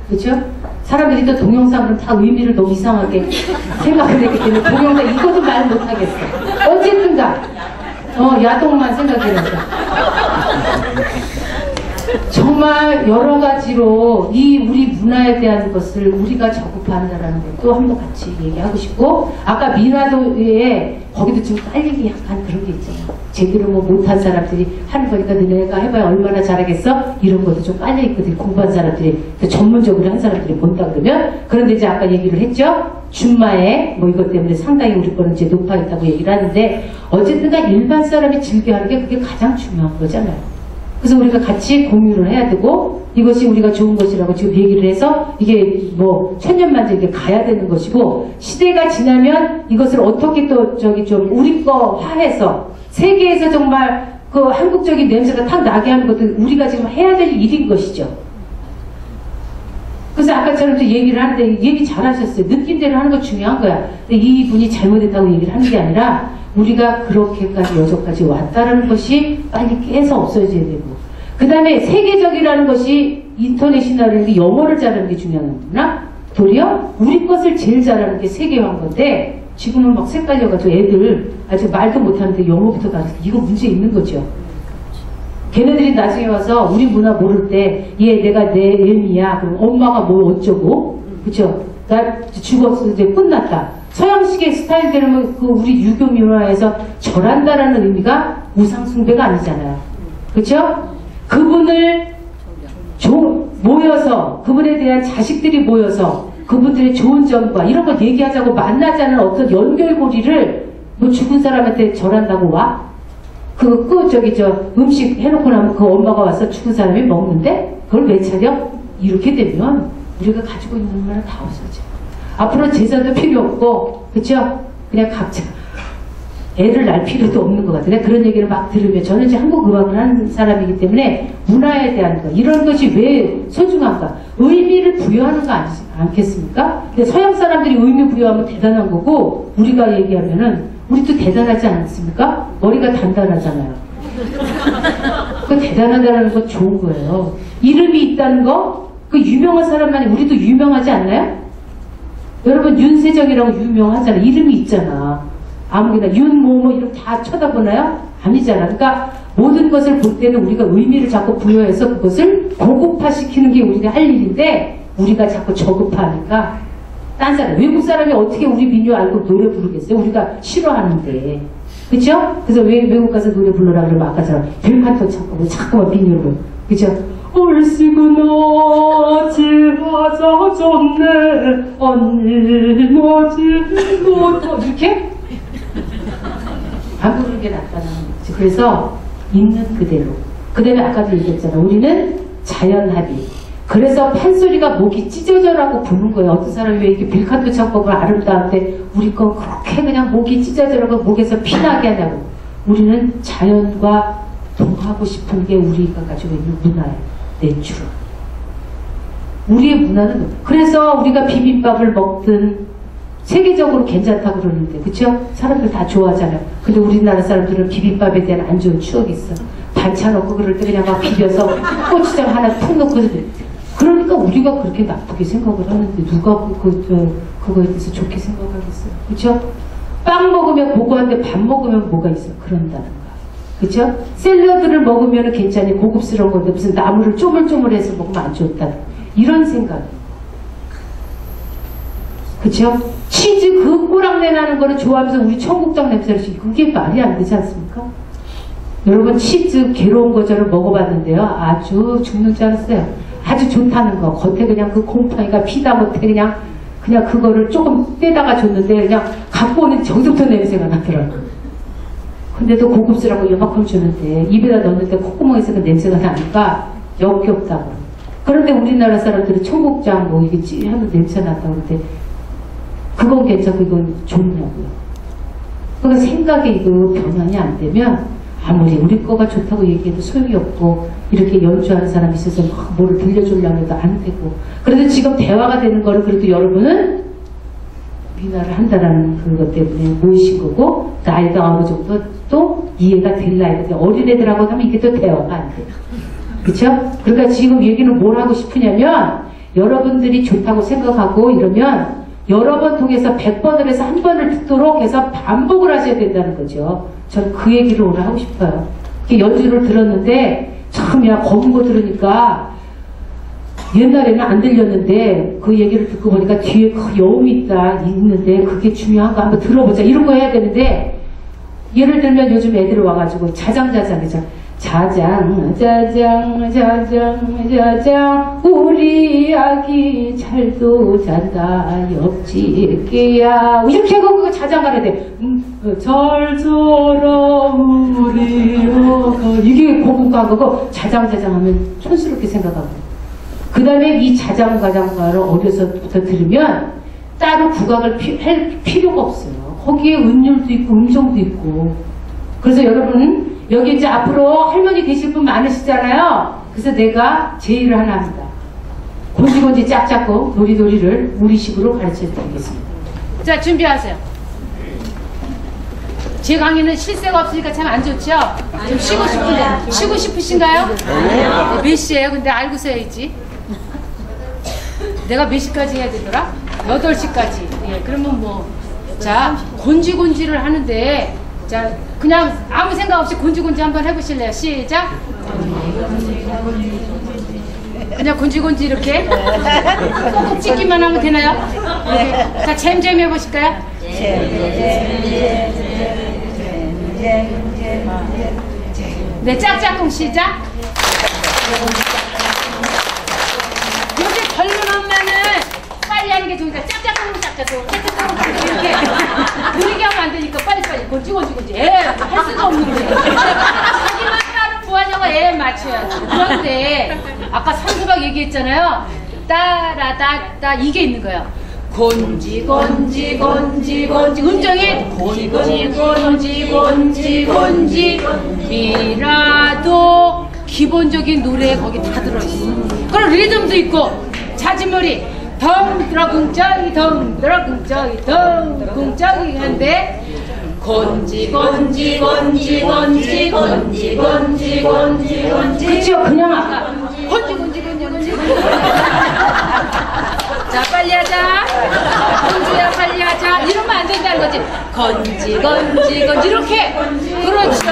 그렇죠? 사람들이 또 동영상으로 다 의미를 너무 이상하게 생각을 했기 때문에 동영상 이것도 말 못하겠어. 어쨌든가 야동만 생각해서 정말 여러 가지로 이 우리 문화에 대한 것을 우리가 저급화한다라는 것도 한번 같이 얘기하고 싶고 아까 미나도에 거기도 좀 깔리기 약간 그런 게 있잖아요. 제대로 뭐 못한 사람들이 하는 거니까 너네가 해봐야 얼마나 잘하겠어? 이런 것도 좀 깔려있거든요. 공부한 사람들이 전문적으로 한 사람들이 본다 그러면 그런데 이제 아까 얘기를 했죠. 준마에 뭐 이것 때문에 상당히 우리 거는 이제 높아 있다고 얘기를 하는데 어쨌든가 일반 사람이 즐겨하는 게 그게 가장 중요한 거잖아요. 그래서 우리가 같이 공유를 해야 되고 이것이 우리가 좋은 것이라고 지금 얘기를 해서 이게 뭐 천년만년 이게 가야 되는 것이고 시대가 지나면 이것을 어떻게 또 좀 우리 거화해서 세계에서 정말 그 한국적인 냄새가 탁 나게 하는 것도 우리가 지금 해야 될 일인 것이죠. 그래서 아까처럼 얘기를 하는데 얘기 잘하셨어요. 느낌대로 하는 거 중요한 거야. 근데 이분이 잘못했다고 얘기를 하는 게 아니라 우리가 그렇게까지 여기까지 왔다라는 것이 빨리 깨서 없어져야 되고 그 다음에 세계적이라는 것이 인터내셔널인 게 영어를 잘하는 게 중요한 거구나. 도리어 우리 것을 제일 잘하는 게 세계화인 건데 지금은 막 색깔려가지고 애들 아직 말도 못하는데 영어부터 가르쳐. 이거 문제 있는 거죠. 걔네들이 나중에 와서 우리 문화 모를 때 얘 내가 내 애미야. 그럼 엄마가 뭐 어쩌고 그쵸? 나 죽었어 이제 끝났다. 서양식의 스타일대로는 그 우리 유교 문화에서 절한다라는 의미가 우상숭배가 아니잖아요. 그쵸? 그분을 모여서 그분에 대한 자식들이 모여서 그분들의 좋은 점과 이런 걸 얘기하자고 만나자는 어떤 연결고리를 뭐 죽은 사람한테 절한다고 와? 음식 해놓고 나면 그 엄마가 와서 죽은 사람이 먹는데 그걸 왜 차려? 이렇게 되면 우리가 가지고 있는 문화는 다 없어져. 앞으로 제사도 필요 없고, 그쵸? 그냥 각자 애를 낳을 필요도 없는 것 같아요. 그런 얘기를 막 들으면 저는 이제 한국 음악을 하는 사람이기 때문에 문화에 대한 거, 이런 것이 왜 소중한가? 의미를 부여하는 거 않겠습니까? 근데 서양 사람들이 의미 부여하면 대단한 거고, 우리가 얘기하면은 우리도 대단하지 않습니까? 머리가 단단하잖아요. 그 대단하다는 건 좋은 거예요. 이름이 있다는 거, 그 유명한 사람만이 우리도 유명하지 않나요? 여러분 윤세정이라고 유명하잖아. 이름이 있잖아. 아무개나 윤모모 이름 다 쳐다보나요? 아니잖아. 그러니까 모든 것을 볼 때는 우리가 의미를 자꾸 부여해서 그것을 고급화시키는 게 우리가 할 일인데 우리가 자꾸 저급화하니까 딴 사람, 외국 사람이 어떻게 우리 민요 알고 노래 부르겠어요? 우리가 싫어하는데. 그쵸? 그래서 외국 가서 노래 불러라 그러면 아까처럼 벨칸토 찾고 자꾸만 민요로. 그쵸? 얼씨구나 집하자 좋네 언니 너지도 이렇게? 안 부르는 게 낫다는 거지. 그래서 있는 그대로. 그 다음에 아까도 얘기했잖아. 우리는 자연합의. 그래서 판소리가 목이 찢어져라고 부는 거예요. 어떤 사람이 왜 이렇게 빌칸토 창법을 아름다운데 우리 거 그렇게 그냥 목이 찢어져라고 목에서 피나게 하냐고. 우리는 자연과 동하고 싶은 게 우리가 가지고 있는 문화예요. 내추럴. 우리의 문화는 그래서 우리가 비빔밥을 먹든 세계적으로 괜찮다고 그러는데 그쵸? 사람들 다 좋아하잖아요. 근데 우리나라 사람들은 비빔밥에 대한 안 좋은 추억이 있어. 반찬 없고 그럴 때 그냥 막 비벼서 고추장 하나 툭 넣고 그러니까 우리가 그렇게 나쁘게 생각을 하는데 누가 그거에 대해서 좋게 생각하겠어요. 그쵸? 빵 먹으면 고고한데 밥 먹으면 뭐가 있어? 그런다는 거야. 그쵸? 샐러드를 먹으면 괜찮이 고급스러운 건데 무슨 나물을 쪼물쪼물해서 먹으면 안 좋다. 이런 생각. 그쵸? 치즈 그 꼬랑내 나는 거를 좋아하면서 우리 청국장 냄새를 씨 그게 말이 안 되지 않습니까? 여러분 치즈 괴로운 거저를 먹어봤는데요. 아주 죽는 줄 알았어요. 아주 좋다는 거. 겉에 그냥 그 곰팡이가 피다 못해 그냥 그거를 조금 떼다가 줬는데 그냥 갖고 오는 저기서부터 냄새가 나더라고요. 근데도 고급스럽고 요만큼 주는데 입에다 넣는데 콧구멍에서 그 냄새가 나니까 역겹다고. 그런데 우리나라 사람들은 청국장 뭐 이게 찌하면 냄새 난다고 그러는데 그건 괜찮고 이건 좋냐고요. 그러니까 생각이 이거 변환이 안 되면 아무리 우리 거가 좋다고 얘기해도 소용이 없고 이렇게 연주하는 사람이 있어서 막 뭐를 들려주려고 해도 안 되고 그런데 지금 대화가 되는 거를 그래도 여러분은 비난을 한다라는 그것 때문에 모이신 거고 나이가 어느 정도 또 이해가 될 나이가 어린애들하고 하면 이게 또 대화가 안 돼요. 그렇죠? 그러니까 지금 얘기는 뭘 하고 싶으냐면 여러분들이 좋다고 생각하고 이러면 여러 번 통해서 100번을 해서 한 번을 듣도록 해서 반복을 하셔야 된다는 거죠. 전 그 얘기를 오늘 하고 싶어요. 연주를 들었는데 참야 검은 거 들으니까 옛날에는 안 들렸는데 그 얘기를 듣고 보니까 뒤에 그 여음이 있는데 그게 중요한 거 한번 들어보자 이런 거 해야 되는데 예를 들면 요즘 애들 와가지고 자장자장이죠. 자장 우리 아기 잘도 잔다 옆집게야 이렇게 하고 그거 자장 가야 돼. 잘 자라 우리 아가 이게 고급가 거고 자장자장 하면 촌스럽게 생각하고 그 다음에 이 자장가장가를 어려서부터 들으면 따로 국악을 할 필요가 없어요. 거기에 음률도 있고 음정도 있고 그래서 여러분 여기 이제 앞으로 할머니 되실 분 많으시잖아요. 그래서 내가 제의를 하나 합니다. 곤지곤지 짝짝고 놀이놀이를 우리식으로 가르쳐 드리겠습니다. 자, 준비하세요. 제 강의는 실세가 없으니까 참 안 좋죠? 좀 쉬고 싶은데. 쉬고 싶으신가요? 네, 몇 시에요? 근데 알고서 해야지. 내가 몇 시까지 해야 되더라? 8시까지. 예, 그러면 뭐. 자, 곤지곤지를 하는데 자, 그냥 아무 생각 없이 곤지곤지 한번 해보실래요? 시작! 그냥 곤지곤지 이렇게 꼭 찍기만 하면 되나요? 네. 자, 잼잼 해보실까요? 네, 짝짝꿍 시작! 요새 젊은 엄마는 빨리 하는 게 좋으니까 짝짝꿍 이렇게 느리게 하면 안 되니까 빨리빨리 곤지곤지 할 수가 없는데 자기만 따로 부하냐고 맞춰야지. 그런데 아까 상수박 얘기했잖아요. 따라다따 이게 있는 거예요. 곤지 음정이 곤지 미라도 기본적인 노래에 거기 다 들어있어. 그럼 리듬도 있고 자진머리 덩드러궁짜기 한데 곤지 그쵸 그냥 아까 곤지 자 빨리 하자 곤지야 빨리 하자 이러면 안 된다는 거지. 건지 이렇게 그렇죠.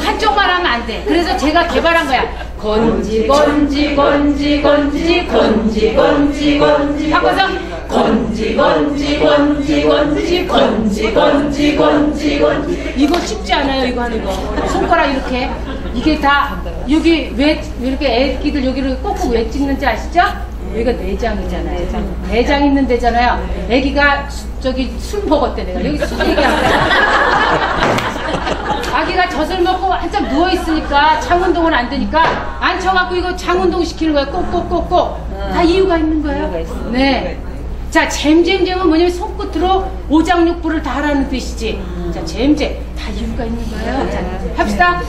한쪽만 하면 안 돼. 그래서 제가 개발한 거야. 건지 바꿔서 건지 이거 쉽지 않아요. 이거 하는 거 손가락 이렇게 이게 다 여기 왜 이렇게 애기들 여기를 꼭꼭 왜 찍는지 아시죠? 여기가 내장이잖아요. 내장 있는 데잖아요. 애기가 저기 술 먹었대. 내가 여기 술 얘기하는 아기가 젖을 먹고 한참 누워있으니까 장운동은 안 되니까 앉혀갖고 이거 장운동 시키는 거야. 꼭꼭꼭꼭 다 이유가 있는 거예요. 네. 자, 잼잼잼은 뭐냐면 손끝으로 오장육부를 다 하라는 뜻이지. 자, 잼잼. 다 이유가 있는 거예요. 자, 합시다.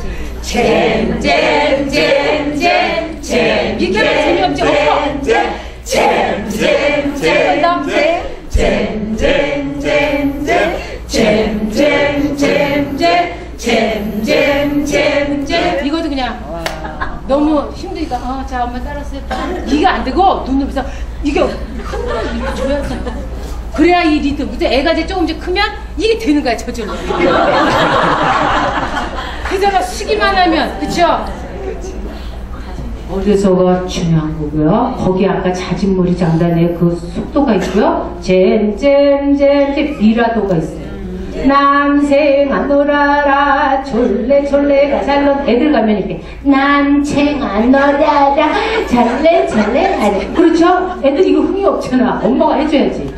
잼잼잼잼잼잼. 이렇게 하면 재미없지? 엎어. 잼잼잼잼잼잼. 잼잼잼잼잼잼잼잼잼잼잼. 이것도 그냥 너무 힘드니까 자 엄마 따랐어요. 이게 안 되고 눈으로서 이게 흔들어 이렇게 줘야지. 그래야 이 리듬. 근데 애가 이제 조금 크면 이게 되는 거야 저절로. 그래서 쉬기만 하면 그쵸? 어려서가 중요한 거고요. 거기 아까 자진몰이 장단에 그 속도가 있고요. 잼잼잼잼 미라도가 있어요. 남생아 놀아라 졸래졸래가 잘놀. 애들 가면 이렇게 남생아 놀아라 잘래졸래가. 그렇죠? 애들 이거 흥이 없잖아. 엄마가 해줘야지.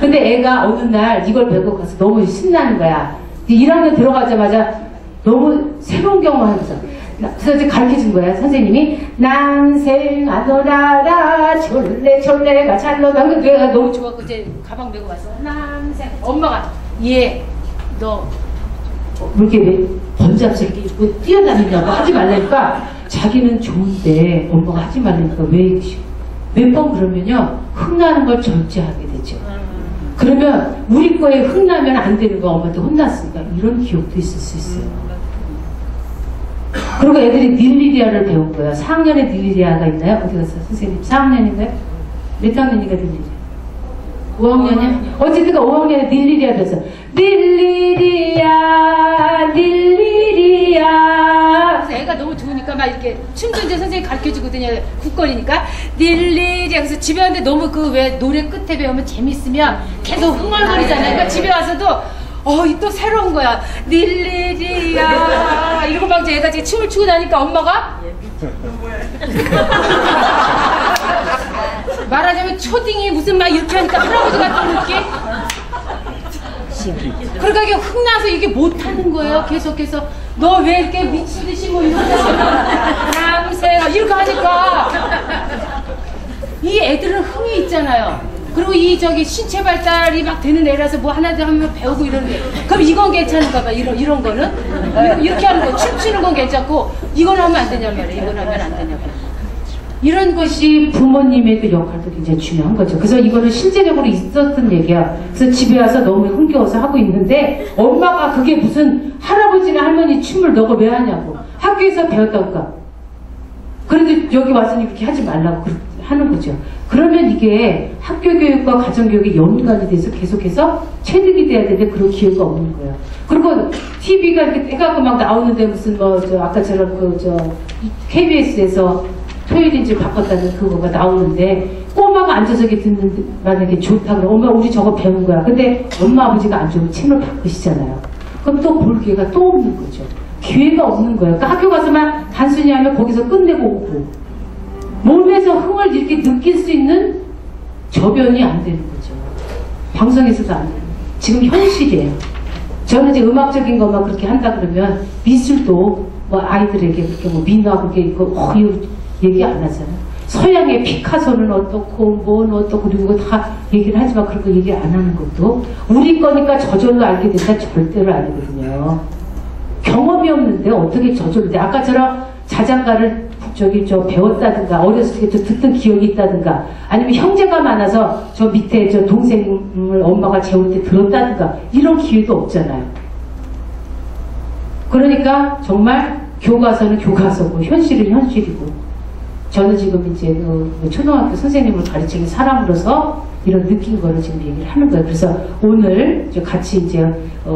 근데 애가 어느 날 이걸 배우고 가서 너무 신나는 거야. 1학년 들어가자마자 너무 새로운 경험하면서 그래서 이제 가르쳐준 거야 선생님이. 남생아 놀아라 졸래졸래가 잘놀아. 그래가 너무 좋아서 이제 가방 메고 와서 남생. 엄마가 얘 너 이렇게 번잡스럽게 입고 뛰어다니냐고 하지 말라니까 자기는 좋은데 엄마가 하지 말라니까 왜 몇 번 그러면요 흥나는 걸 절제하게 되죠. 그러면 우리 거에 흥나면 안 되는 거 엄마한테 혼났으니까 이런 기억도 있을 수 있어요. 그리고 애들이 닐리리아를 배운 거야. 4학년에 닐리리아가 있나요? 어디 갔어 선생님? 4학년인가요? 몇 학년인가 닐리리아? 5학년이야? 어쨌든 5학년에 닐리리아 배웠어. 닐리리아 닐리리아. 그래서 애가 너무 좋으니까 막 이렇게 춤도 이제 선생님이 가르쳐주거든요. 국거리니까 닐리리아. 그래서 집에 왔는데 너무 그 왜 노래 끝에 배우면 재밌으면 계속 흥얼거리잖아요. 그러니까 집에 와서도 또 새로운 거야. 닐리리아 이러고 막 애가 지금 춤을 추고 나니까 엄마가 말하자면 초딩이 무슨 막 이렇게 하니까 할아버지 같은 느낌? 그러니까 이게 흥나서 이게 못하는 거예요. 계속해서 너 왜 이렇게 미치듯이 뭐 이러다 남생아 이렇게 하니까 이 애들은 흥이 있잖아요. 그리고 이 신체 발달이 막 되는 애라서 뭐 하나 하면 배우고 이러는데 그럼 이건 괜찮은가 봐. 이런 거는 이렇게 하는 거 춤추는 건 괜찮고 이건 하면 안 되냔 말이에요. 이건 하면 안 되냐고. 이런 것이 부모님의 그 역할도 굉장히 중요한 거죠. 그래서 이거는 실제적으로 있었던 얘기야. 그래서 집에 와서 너무 흥겨워서 하고 있는데 엄마가 그게 무슨 할아버지나 할머니 춤을 너가 왜 하냐고. 학교에서 배웠다니까. 그런데 여기 와서는 이렇게 하지 말라고 하는 거죠. 그러면 이게 학교 교육과 가정 교육이 연관이 돼서 계속해서 체득이 돼야 되는데 그런 기회가 없는 거예요. 그리고 TV가 이렇게 떼갖고 막 나오는데 무슨 아까처럼 KBS에서 토요일인지 바꿨다는 그거가 나오는데 꼬마가 앉아서 이렇게 듣는 만약에 좋다 그러면 엄마 우리 저거 배운 거야. 근데 엄마 아버지가 안 좋으면 채널 바꾸시잖아요. 그럼 또 볼 기회가 또 없는 거죠. 기회가 없는 거예요. 그러니까 학교 가서만 단순히 하면 거기서 끝내고 오고 몸에서 흥을 이렇게 느낄 수 있는 저변이 안 되는 거죠. 방송에서도 안 돼요. 지금 현실이에요. 저는 이제 음악적인 것만 그렇게 한다 그러면 미술도 뭐 아이들에게 그렇게 뭐 민화 그게 있고 얘기 안 하잖아요. 서양의 피카소는 어떻고 뭔 어떻고 누구 다 얘기를 하지만 그런 거 얘기 안 하는 것도 우리 거니까 저절로 알게 된다 절대로 아니거든요. 경험이 없는데 어떻게 저절로 돼. 아까처럼 자장가를 배웠다든가 어렸을 때 듣던 기억이 있다든가 아니면 형제가 많아서 저 밑에 저 동생을 엄마가 재울 때 들었다든가 이런 기회도 없잖아요. 그러니까 정말 교과서는 교과서고 현실은 현실이고 저는 지금 이제 그 초등학교 선생님을 가르치는 사람으로서 이런 느낀 거를 지금 얘기를 하는 거예요. 그래서 오늘 같이 이제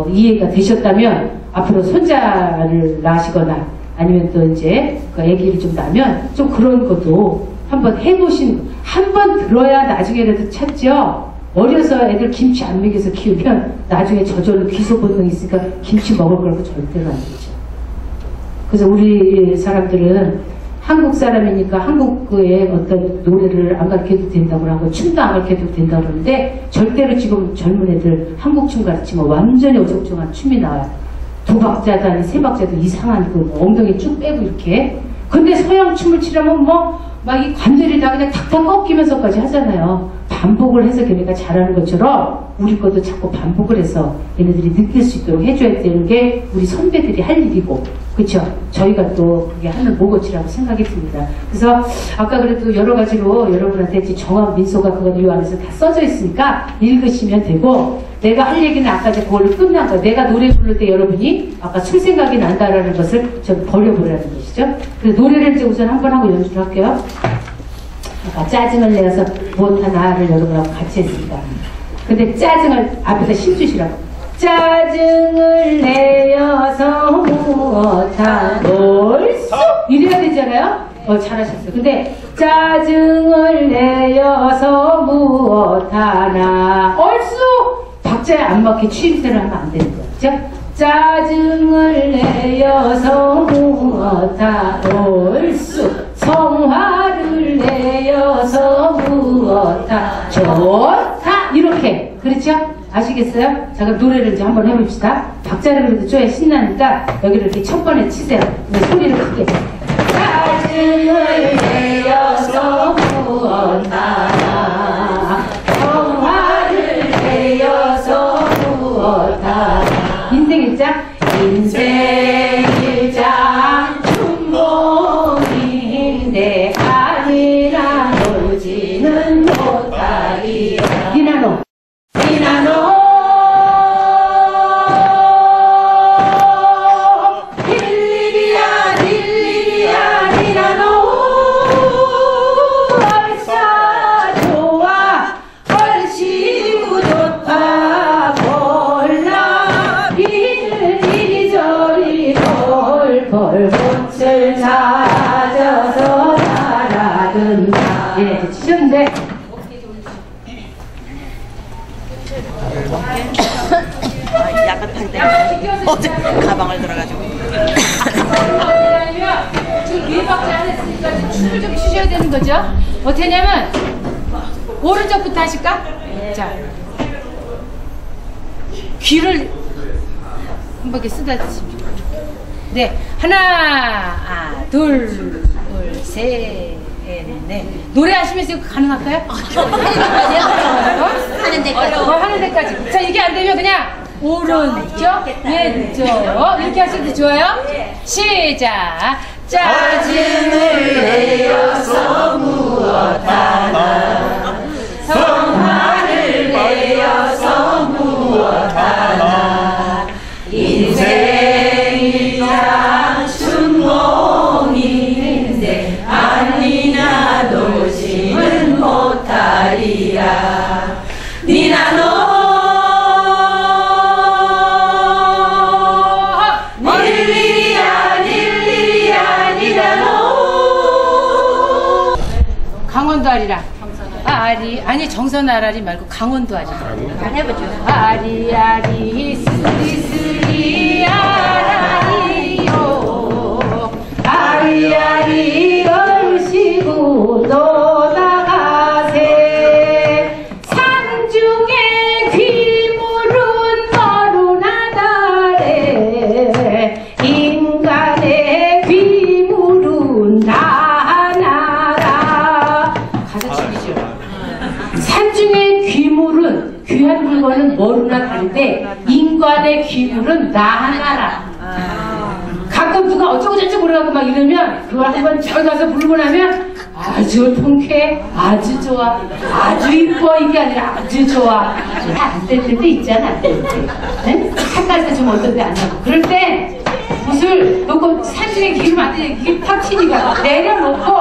이해가 되셨다면 앞으로 손자를 낳으시거나 아니면 또 이제 그 아기를 좀 낳으면 좀 그런 것도 한번 해보시는 거. 한번 들어야 나중에라도 찾죠. 어려서 애들 김치 안 먹여서 키우면 나중에 저절로 귀소 본능이 있으니까 김치 먹을 거라고 절대로 안 되죠. 그래서 우리 사람들은 한국 사람이니까 한국의 어떤 노래를 안 가르쳐도 된다고 하고 춤도 안 가르쳐도 된다고 그러는데 절대로 지금 젊은 애들 한국 춤 가르치면 완전히 어정쩡한 춤이 나와요. 두 박자도 아니 세 박자도 이상한 그 엉덩이 쭉 빼고 이렇게. 근데 서양 춤을 추려면 뭐 막 이 관절이 다 그냥 탁탁 꺾이면서까지 하잖아요. 반복을 해서 걔네가 잘하는 것처럼 우리 것도 자꾸 반복을 해서 얘네들이 느낄 수 있도록 해줘야 되는 게 우리 선배들이 할 일이고, 그쵸? 저희가 또 그게 하는 모거치라고 생각이 듭니다. 그래서 아까 그래도 여러 가지로 여러분한테 정확 민소가 그거는 이 안에서 다 써져 있으니까 읽으시면 되고, 내가 할 얘기는 아까 이제 그걸로 끝난 거예요. 내가 노래 부를 때 여러분이 아까 술 생각이 난다라는 것을 좀 버려보라는 것이죠. 그래서 노래를 이제 우선 한번 하고 연주를 할게요. 아까 짜증을 내서 못하나를 여러분하고 같이 했습니다. 근데 짜증을 앞에서 힘주시라고. 짜증을 내어서 무엇하나 얼쑤 이래야 되잖아요. 잘하셨어요. 근데 짜증을 내어서 무엇하나 얼쑤 박자에 안 맞게 추임새를 하면 안 되는 거예요. 그죠? 짜증을 내어서 무엇하나 얼쑤 성화를 내어서 무엇하 좋다 이렇게 그렇죠? 아시겠어요? 자 그럼 노래를 이제 한번 해봅시다. 박자를 그래도 줘야 신나니까 여기를 이렇게 첫 번에 치세요. 소리를 크게 짜증을 내어서 무엇하나 성화를 내어서 무엇하나 인생 일장 인생 일장 춘몽인데 아니나 놀지는 못하리라 니나노 니나노 딜리리야 딜리리야 니나노 얼싸 좋아 얼씨구 좋다 몰라 이리저리 벌벌 꽃을 찾아서 날아든다. 예, 치셨는데 약간 탈 때 어제 가방을 들어가지고 지금 위에 박자 안 했으니까 춤을 좀 추셔야 되는 거죠? 어떻게 하냐면 오른쪽부터 하실까? 자 귀를 한 바퀴 쓰다듬습니다. 네, 하나, 둘, 셋, 넷. 노래하시면서 이거 가능할까요? 하는 데까지. 하는 데까지. 자, 이게 안 되면 그냥 오른쪽, 왼쪽 이렇게 하셔도 좋아요. 시작. 짜증을 내어서 무엇하나 성화를 내어서 무엇하나 인생이란 춘몽인데 아니나 놀지는 못하리라 니나노 강원도 아리랑 아니 정선아라리 말고 강원도 아리랑 안 해보죠. 아리아리 스리스리 아라리요 아리아리 얼씨구 떠나가세 산중에 귀물은 너루나다래 인간의 귀물은 나나라 가사 죽이죠. 산중의 귀물은 귀한 물건은 뭐로나 다른데 인간의 귀물은 나 하나라. 가끔 누가 어쩌고저쩌고 그러고 막 이러면 그걸 한번 저기 가서 부르고 나면 아주 통쾌해, 아주 좋아, 아주 이뻐 이게 아니라 아주 좋아. 안 될 때도 있잖아, 안 될 때. 네? 색깔도 좀 어떤 데 안 나고. 그럴 때 붓을 놓고 산중에 기름 안 돼, 이게 탁 튀니까 내려놓고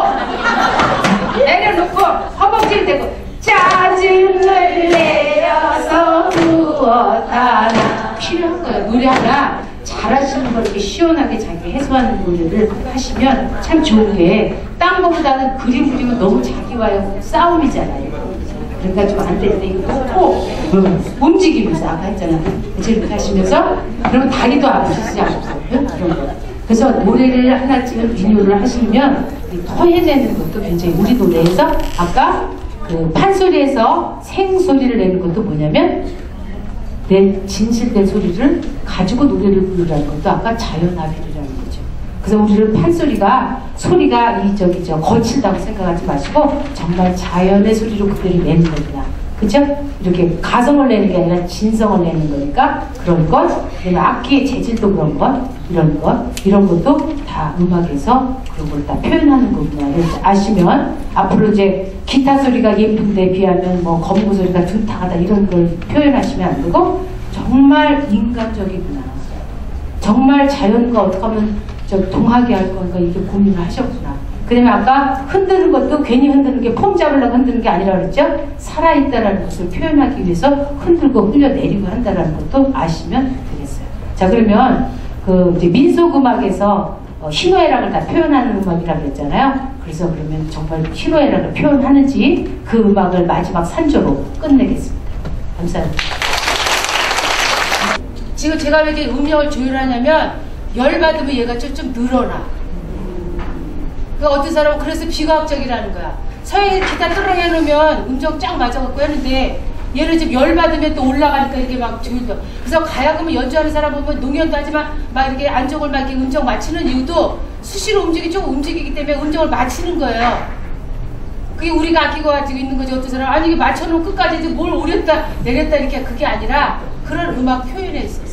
허벅지를 대고 짜증을 내어서 무엇하나 필요한 거예요. 노래 하나 잘하시는 거 이렇게 시원하게 자기 해소하는 노래를 하시면 참 좋은 게 딴 거보다는 그림 그리면 너무 자기와의 싸움이잖아요. 그러니까 좀 안 될 때 이거 꼭 움직이면서 아까 했잖아. 이렇게 하시면서 그러면 다리도 아프시지 않고 그런 거. 그래서 노래를 하나쯤은 리뉴얼을 하시면 더 해내는 것도 굉장히 우리 노래에서 아까 그 판소리에서 생소리를 내는 것도 뭐냐면 내 진실된 소리를 가지고 노래를 부르라는 것도 아까 자연합의라는 거죠. 그래서 우리는 판소리가 소리가 거칠다고 생각하지 마시고 정말 자연의 소리로 그들이 내는 겁니다. 그죠? 이렇게 가성을 내는 게 아니라 진성을 내는 거니까 그런 것, 그다음에 악기의 재질도 그런 것, 이런 것도 다 음악에서 그런 걸 다 표현하는 거구나. 아시면 앞으로 이제 기타 소리가 예쁜데 비하면 뭐 검고 소리가 둔탁하다 이런 걸 표현하시면 안 되고 정말 인간적이구나. 정말 자연과 어떻게 하면 동하게 할 건가 이게 고민을 하셨구나. 그 다음에 아까 흔드는 것도 괜히 흔드는 게 폼 잡으려고 흔드는 게 아니라 그랬죠? 살아있다라는 것을 표현하기 위해서 흔들고 흘려내리고 한다는 것도 아시면 되겠어요. 자, 그러면 이제 민속음악에서 희노애락을 다 표현하는 음악이라고 그랬잖아요. 그래서 그러면 정말 희노애락을 표현하는지 그 음악을 마지막 산조로 끝내겠습니다. 감사합니다. 지금 제가 왜 이렇게 음역을 조율하냐면 열받으면 얘가 좀 늘어나. 어떤 사람은 그래서 비과학적이라는 거야. 서양에 기타 뚜렁 해놓으면 음정 쫙 맞아갖고 하는데 얘는 지금 열받으면 또 올라가니까 이렇게 막 조율도. 그래서 가야금을 연주하는 사람 보면 농연도 하지만 막 이렇게 안정을 막 이렇게 음정 맞추는 이유도 수시로 조금 움직이기 때문에 음정을 맞추는 거예요. 그게 우리가 아끼고 가지고 있는 거지. 어떤 사람은 아니 이게 맞춰놓으면 끝까지 이제 뭘 오렸다 내렸다 이렇게 그게 아니라 그런 음악 표현에 있어서.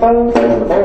Thank you.